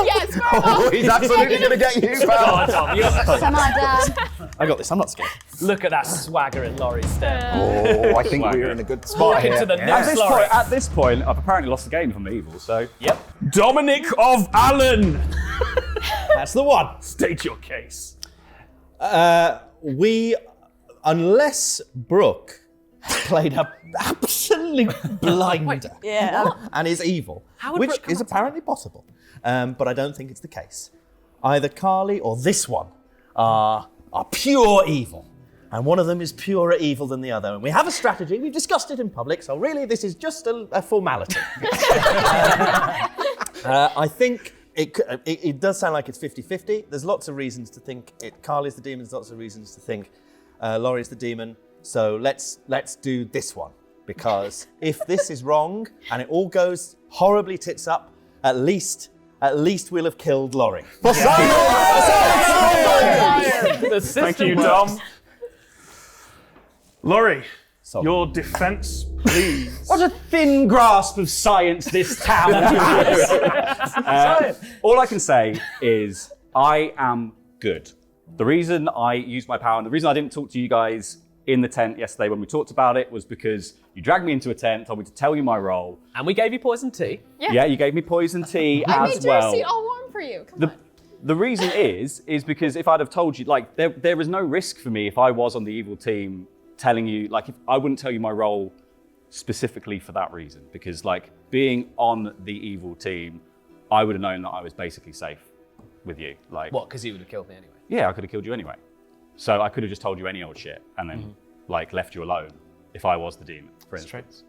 Yes, Oh, he's absolutely going to get you, pal. God, Dom. You got Come on, Dom. I got this. I'm not scared. Look at that swagger in Laurie's step. Oh, I think we're in a good spot Look into here. the next Laurie. At this point, I've apparently lost the game from evil, so... Yep. Dominic of Allen. That's the one. State your case. Unless Brooke played a absolute blinder and is evil, would which Brooke come is apparently possible, but I don't think it's the case. Either Carly or this one are pure evil, and one of them is purer evil than the other. And we have a strategy. We've discussed it in public, so really this is just a formality. I think it does sound like it's 50-50. There's lots of reasons to think Carly's the demon. There's lots of reasons to think Laurie's the demon. So let's do this one, because if this is wrong and it all goes horribly tits up, at least we'll have killed Laurie. Thank you, Dom. Laurie, your defense, please. What a thin grasp of science this town has. All I can say is I am good. The reason I used my power and the reason I didn't talk to you guys in the tent yesterday when we talked about it was because you dragged me into a tent, told me to tell you my role. And we gave you poison tea. Yeah, you gave me poison tea I as made your well. seat all warm for you. Come on. The reason is because if I'd have told you, like, there is no risk for me if I was on the evil team telling you, like, if I wouldn't tell you my role specifically for that reason, because like being on the evil team, I would have known that I was basically safe with you. Like, What? Because you would have killed me anyway. yeah, I could have killed you anyway. So I could have just told you any old shit and then like left you alone if I was the demon, for instance.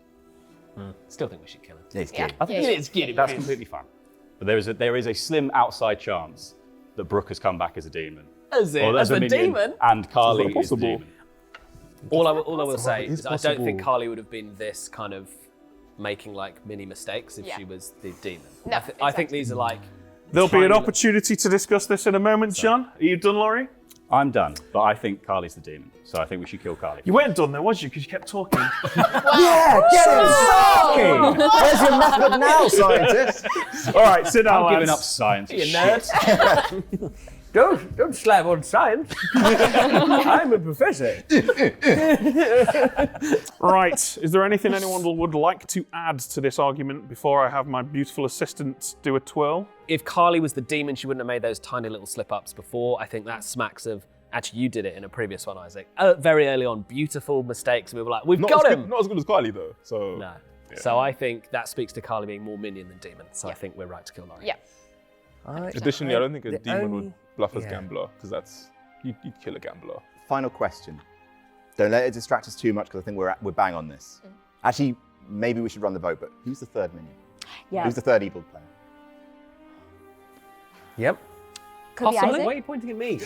Still think we should kill him. Yeah, it's Yeah. good. I think Let's get him. that's completely fine. But there is a slim outside chance that Brooke has come back as a demon. As Or a minion, demon? And Carly It's not is the possible. demon. All I will say It is is I don't think possible. Carly would have been this kind of making like mini mistakes if Yeah. she was the demon. No, I think exactly. these are like. There'll be an tiny- opportunity to discuss this in a moment, John. Are you done, Laurie? I'm done, but I think Carly's the demon, so I think we should kill Carly. You weren't done though, was you? Because you kept talking. Yeah, get him talking! Where's your method now, scientist? All right, sit down, I'm giving lads. up science. You shit. nerd. Don't slap on science. I'm a professor. Right, is there anything anyone would like to add to this argument before I have my beautiful assistant do a twirl? If Carly was the demon, she wouldn't have made those tiny little slip-ups before. I think that smacks of, actually you did it in a previous one, Isaac. Very early on, beautiful mistakes. We were like, we've got him. Not as good as Carly though. So No. So I think that speaks to Carly being more minion than demon. So I think we're right to kill Laurie. Yeah. additionally, I don't think a the demon only- would bluff as yeah. gambler because that's you'd kill a gambler. Final question. Don't let it distract us too much because I think we're bang on this. Actually, maybe we should run the vote, but who's the third minion? Yeah. Who's the third evil player? Yep. Could be Possibly? Isaac. Why are you pointing at me?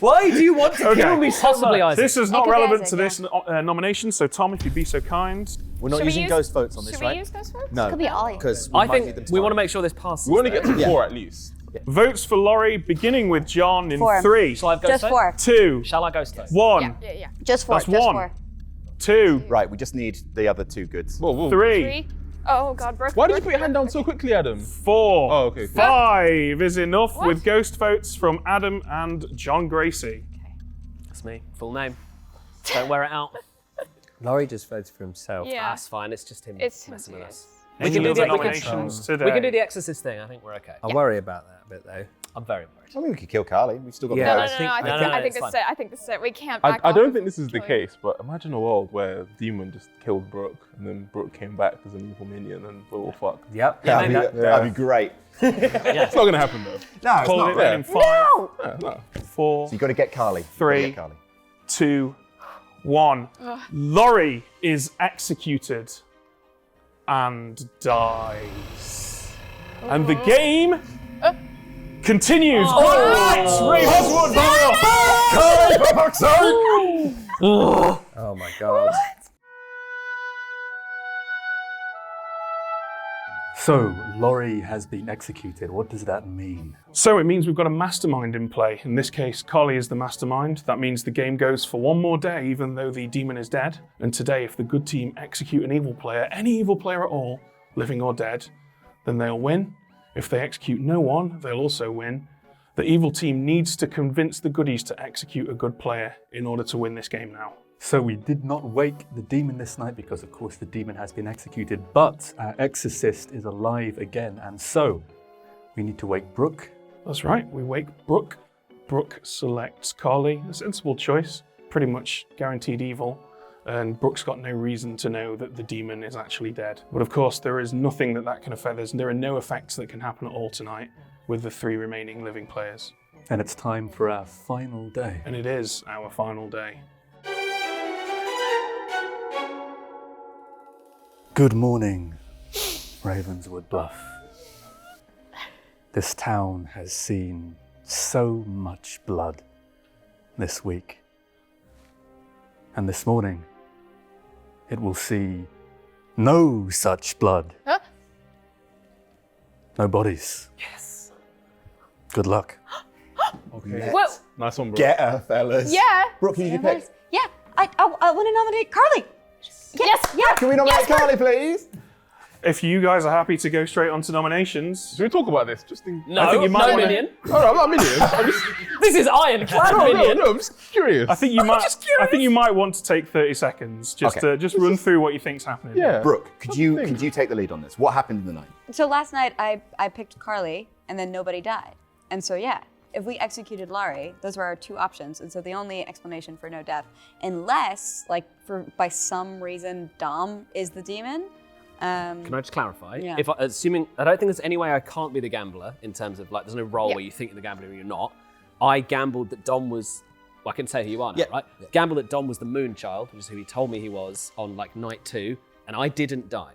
Why do you want to kill me so Possibly much? Isaac. This is not It could be relevant Isaac, to this nomination, so Tom, if you'd be so kind. We're not Should we using use- ghost votes on this, Should right? we use ghost votes? No, Could be Ollie. because I might think need them we want to tomorrow. make sure this passes. We want to get to Yeah. 4 at least. Votes for Laurie, beginning with John in Four. 3, Shall I have ghost Just vote? 4. 2, Shall I ghost vote? 1, Yeah. Just 4. That's just one. 4. 2, Right, we just need the other two goods. Whoa, whoa. 3, 3. Oh God, Brooke. Why did you put your hand down so quickly, Adam? 4, Oh, okay. 5 is enough What? with ghost votes from Adam and John Gracie. That's me. Full name. Don't wear it out. Laurie just voted for himself. Yeah. That's fine. It's just him It's messing with us. Any can do other the- we can- nominations today? We can do the Exorcist thing. I think we're okay. I worry about that a bit though. I'm very worried. I mean, we could kill Carly. We've still got Yeah. No, the no, votes. no, no. I No, think, no, no, I think it's this is fine. it. I think this is it. We can't back I off don't of think this is the killing. case, but imagine a world where Demon just killed Brooke and then Brooke came back as an evil minion and we're all fucked. Yep. That'd be, maybe. that'd be great. It's not going to happen though. No, it's Call not. it then in 5, Yeah, no. 4, So you've got to get Carly. You've gotta 3, get Carly. 2, 1. Laurie is executed and dies. And the game continues. Ray Oswald, Oh my god. So, Laurie has been executed. What does that mean? So it means we've got a mastermind in play. In this case, Carly is the mastermind. That means the game goes for one more day, even though the demon is dead. And today, if the good team execute an evil player, any evil player at all, living or dead, then they'll win. If they execute no one, they'll also win. The evil team needs to convince the goodies to execute a good player in order to win this game now. So we did not wake the demon this night because, of course, the demon has been executed, but our exorcist is alive again, and so we need to wake Brooke. That's right, we wake Brooke. Brooke selects Carly, a sensible choice, pretty much guaranteed evil, and Brooke's got no reason to know that the demon is actually dead. But of course, there is nothing that can affect, there are no effects that can happen at all tonight with the 3 remaining living players. And it's time for our final day. And it is our final day. Good morning, Ravenswood Bluff. This town has seen so much blood this week. And this morning, it will see no such blood. Huh? No bodies. Yes. Good luck. Okay. Whoa. Nice one, bro. Get her, fellas. Yeah. Brooke, who did you pick? Yeah, I want to nominate Carly. Yes. Yeah. Can we nominate Carly, please? If you guys are happy to go straight on to nominations. Should we talk about this? Just in... No, I think you might no wanna- minion. Oh, no, I'm not a minion. I'm just... This is ironclad minion. No, I'm just curious. I think you might want to take 30 seconds just Okay. to just run through what you think's happening. Yeah. Brooke, could you take the lead on this? What happened in the night? So last night I picked Carly, and then nobody died, and so yeah, if we executed Laurie, those were our two options, and so the only explanation for no death, unless like by some reason Dom is the demon. Can I just clarify? Yeah. If assuming I don't think there's any way I can't be the gambler in terms of like there's no role Yeah. where you think you're the gambler and you're not. I gambled that Dom was. Well, I can say who you are now, Yeah. right? Yeah. Gambled that Dom was the Moonchild, which is who he told me he was on like night 2, and I didn't die.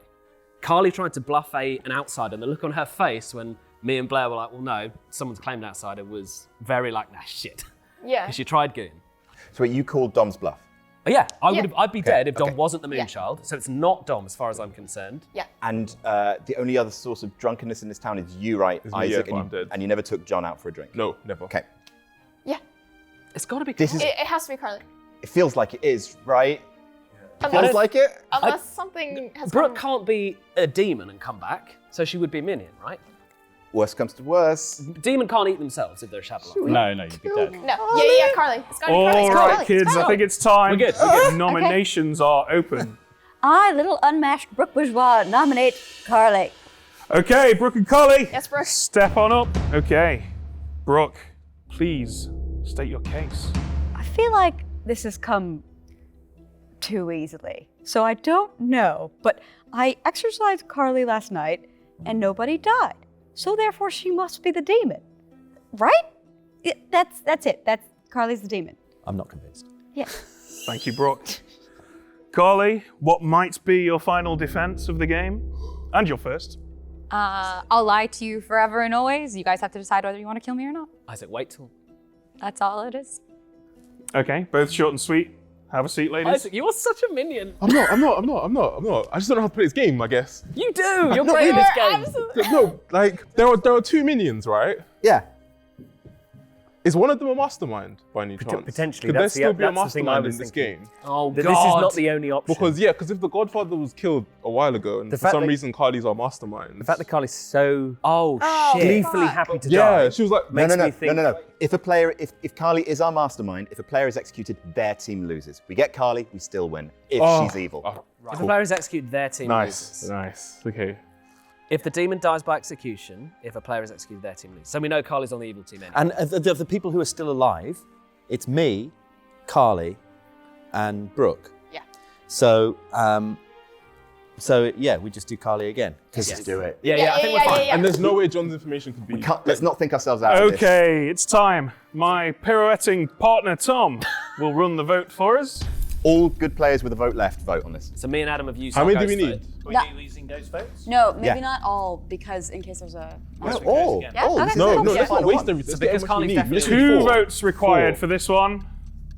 Carly tried to bluff an outsider, and the look on her face when me and Blair were like, well, no, someone's claimed outsider was very like, nah, shit. Yeah. Because she tried goon. So wait, you called Dom's bluff? Yeah, Yeah. I'd be dead if Dom okay. wasn't the Yeah. Moonchild, so it's not Dom as far as I'm concerned. Yeah. And the only other source of drunkenness in this town is you, right, It's me, Isaac? yeah, I'm dead. And you never took John out for a drink? No, never. Okay. Yeah. It's got to be This Carly. is- It has to be Carly. It feels like it is, right? Unless, Feels like it? unless something has Brooke gone- can't be a demon and come back, so she would be a minion, right? Worst comes to worst. Demon can't eat themselves if they're a Shabaloth. No, you'd be dead. No. Yeah, Carly. It's gotta be Carly. All It's right, Carly. kids, It's I Carly. think it's time. We're good. Nominations are open. I, little unmatched Brooke Bourgeois, nominate Carly. Okay, Brooke and Carly. Yes, Brooke. Step on up. Okay. Brooke, please state your case. I feel like this has come too easily. So I don't know, but I exercised Carly last night and nobody died. So therefore she must be the demon. Right? That's it. That's Carly's the demon. I'm not convinced. Yeah. Thank you, Brooke. Carly, what might be your final defense of the game? And your first. I'll lie to you forever and always. You guys have to decide whether you want to kill me or not. Isaac, wait till. That's all it is. Okay, both short and sweet. Have a seat, ladies. Isaac, you are such a minion. I'm not. I just don't know how to play this game, I guess. You do. You're not great at really. this game. No, like there are two minions, right? Yeah. Is one of them a mastermind by any chance? potentially, Could there that's the- still be a that's the thing I mastermind was in this thinking. game? Oh, This God. is not the only option. Because if the Godfather was killed a while ago, and The for fact some that- reason Carly's our mastermind. The fact that Carly's so Oh, shit. gleefully happy to yeah, die. she was like, makes no. me think. No. If Carly is our mastermind, if a player is executed, their team loses. We get Carly, we still win. If she's evil. If the player is executed, their team loses. Nice. Okay. If the demon dies by execution, if a player is executed, their team loses. So we know Carly's on the evil team anyway. And of the people who are still alive, it's me, Carly, and Brooke. Yeah. So yeah, we just do Carly again. Just do it. Yeah, I think we're fine. And there's no way John's information could be. Let's not think ourselves out of this. Okay, it's time. My pirouetting partner, Tom, will run the vote for us. All good players with a vote left vote on this. So me and Adam have used How our many do we ghost need? vote. No. Are you using those votes? No, maybe Yeah. not all, because in case there's a. All. Yeah? All. Okay. This is No, the let's not final waste one. everything. Let's because get how much we Carly's need. We just definitely- need Two four. votes required Four. for this one.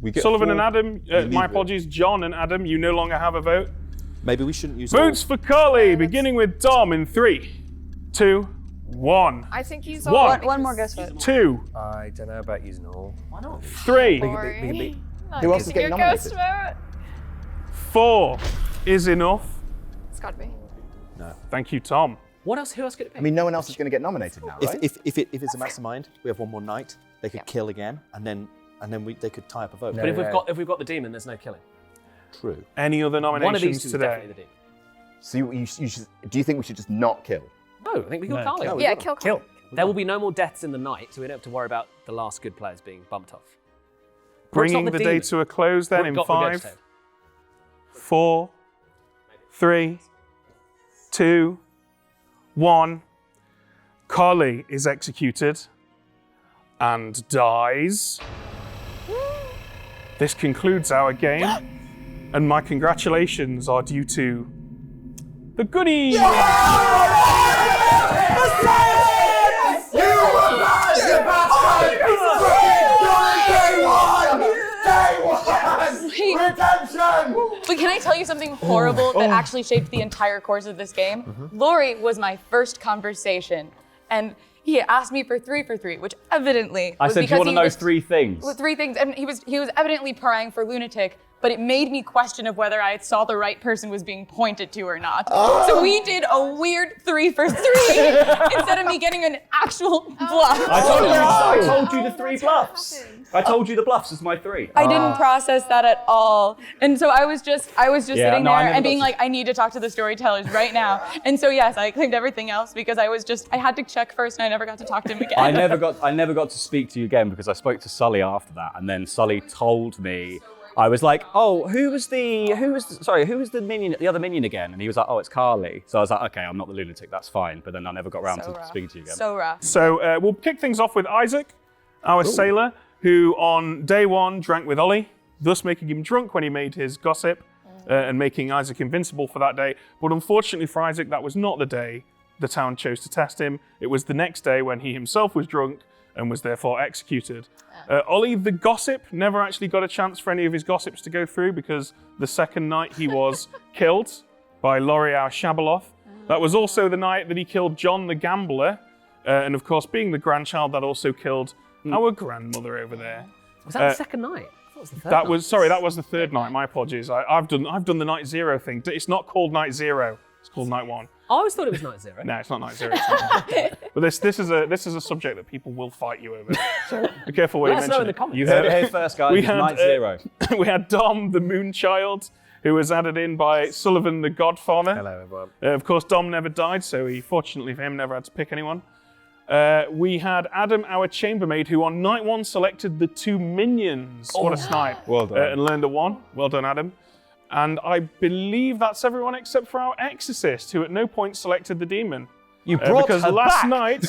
We get Sullivan four. and Adam, We leave my it. apologies, John and Adam, you no longer have a vote. Maybe we shouldn't use Votes for Carly, beginning with Dom in 3, 2, 1. I think he's One. all One more ghost vote. 2, I don't know about using all. 3, Who else is getting your nominated? ghost vote? 4 is enough. It's gotta be. Thank you, Tom. What else? Who else could it be? I mean, no one else is going to get nominated now, right? If it's a mastermind, we have one more night. They could kill again, and then they could tie up a vote. But if we've got the demon, there's no killing. True. Any other One of these nominations two is today? definitely the demon. So you should, do you think we should just not kill? No, I think we kill Carly. Yeah, kill Carly. There will be no more deaths in the night, so we don't have to worry about the last good players being bumped off. Brooke's Bringing not the demon. day to a close then in Brooke got revenge 5, head. 4, 3, 2, 1. Carly is executed and dies. This concludes our game, and my congratulations are due to the goodies. But can I tell you something horrible that actually shaped the entire course of this game? Lori was my first conversation, and he asked me for 3 for 3, which evidently I was said, do you because want to he know was 3 things? with 3 things, and he was evidently prying for lunatic, but it made me question of whether I saw the right person was being pointed to or not. So we did a weird 3 for 3 instead of me getting an actual bluff. I told you the 3 bluffs. I told you the bluffs is my 3. I didn't process that at all. And so I was just sitting there and being like, I need to talk to the storytellers right now. And so yes, I claimed everything else because I had to check first and I never got to talk to him again. I never got to speak to you again because I spoke to Sully after that, and then Sully told me. I was like, oh, who was the minion, the other minion again? And he was like, oh, it's Carly. So I was like, okay, I'm not the lunatic, that's fine. But then I never got around to speaking to you again. So rough. So we'll kick things off with Isaac, our sailor, who on day 1 drank with Ollie, thus making him drunk when he made his gossip and making Isaac invincible for that day. But unfortunately for Isaac, that was not the day the town chose to test him. It was the next day when he himself was drunk and was therefore executed. Ollie, the gossip, never actually got a chance for any of his gossips to go through because the second night he was killed by Laurie, our Shabaloth. That was also the night that he killed John the gambler. And of course, being the grandchild, that also killed our grandmother over there. Was that the second night? I thought it was the third night. That was the third night. My apologies. I've done the night 0 thing. It's not called night 0. It's called night 1. I always thought it was night 0. No, it's not night 0. But this is a subject that people will fight you over. So be careful what you mention. Let us know in the comments. You heard it here first, guys. It's night 0. We had Dom, the Moonchild, who was added in by Sullivan, the Godfather. Hello, everyone. Of course, Dom never died, so he, fortunately for him, never had to pick anyone. We had Adam, our chambermaid, who on night 1 selected the 2 minions. What a snipe. Well done. And learned a 1. Well done, Adam. And I believe that's everyone except for our exorcist, who at no point selected the demon. You brought because her last back.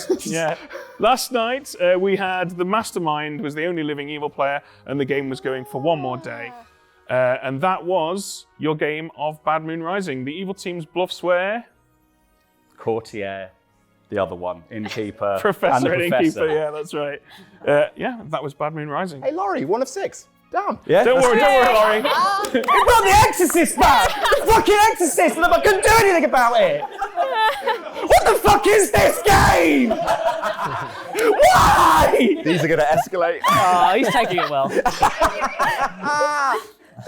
last night we had the mastermind was the only living evil player, and the game was going for 1 more day. And that was your game of Bad Moon Rising. The evil team's bluffs were Courtier, the other one, innkeeper, Professor and the and professor. Innkeeper. Yeah, that's right. That was Bad Moon Rising. Hey, Laurie, 1 of 6. Down. Yeah. Don't worry, Laurie. He brought the Exorcist back! The fucking Exorcist, and I couldn't do anything about it! What the fuck is this game? Why? These are going to escalate. Oh, he's taking it well.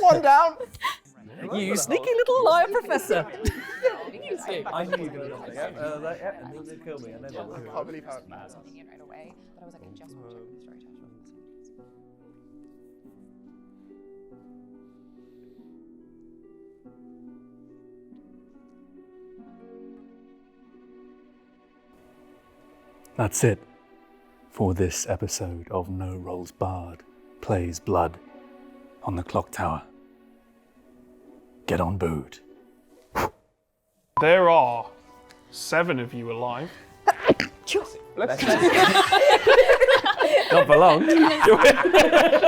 1 down. You sneaky little liar, Professor. I knew you were going to do that. And then they killed me. And then I can't believe how Right away, but I was like, I just want to check the story attachment. That's it for this episode of No Rolls Barred Plays Blood on the Clocktower. Get on board. There are 7 of you alive. Not for long.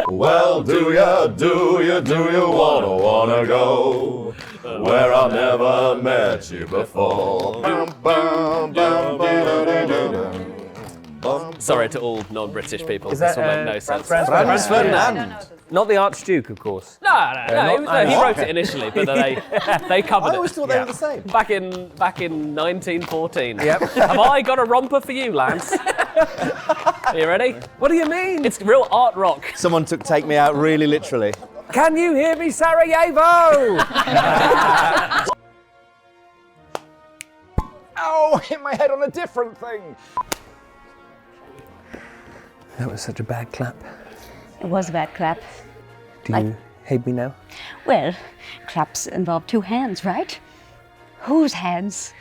Well, do you wanna go where I've never met you before? Sorry to all non-British people. Is This that, will make no sense. Franz Ferdinand? Not the Archduke, of course. No, he wrote it initially, but then they covered it. I always thought they were the same. Back in 1914. Yep. Have I got a romper for you, Lance? Are you ready? What do you mean? It's real art rock. Someone took Take Me Out really literally. Can you hear me, Sarajevo? Ow, hit my head on a different thing. That was such a bad clap. It was a bad clap. Do you hate me now? Well, claps involve 2 hands, right? Whose hands?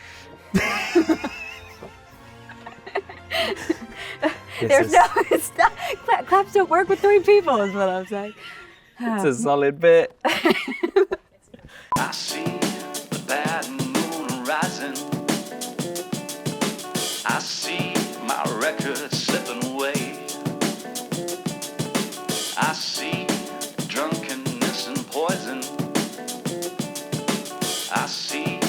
It's not. Claps don't work with 3 people, is what I'm saying. It's a solid bit. I see the bad moon rising. I see my record slipping away. I see drunkenness and poison. I see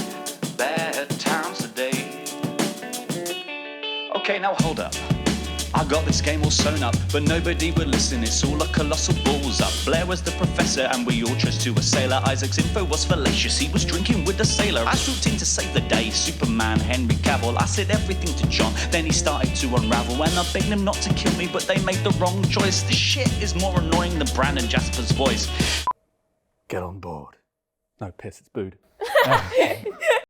bad times today. Okay, now hold up. I got this game all sewn up, but nobody would listen, it's all a colossal balls up. Blair was the professor and we all chose to a sailor. Isaac's info was fallacious, he was drinking with a sailor. I swooped in to save the day, Superman, Henry Cavill. I said everything to John, then he started to unravel. And I begged him not to kill me, but they made the wrong choice. The shit is more annoying than Brandon Jasper's voice. Get on board. No, piss, it's booed.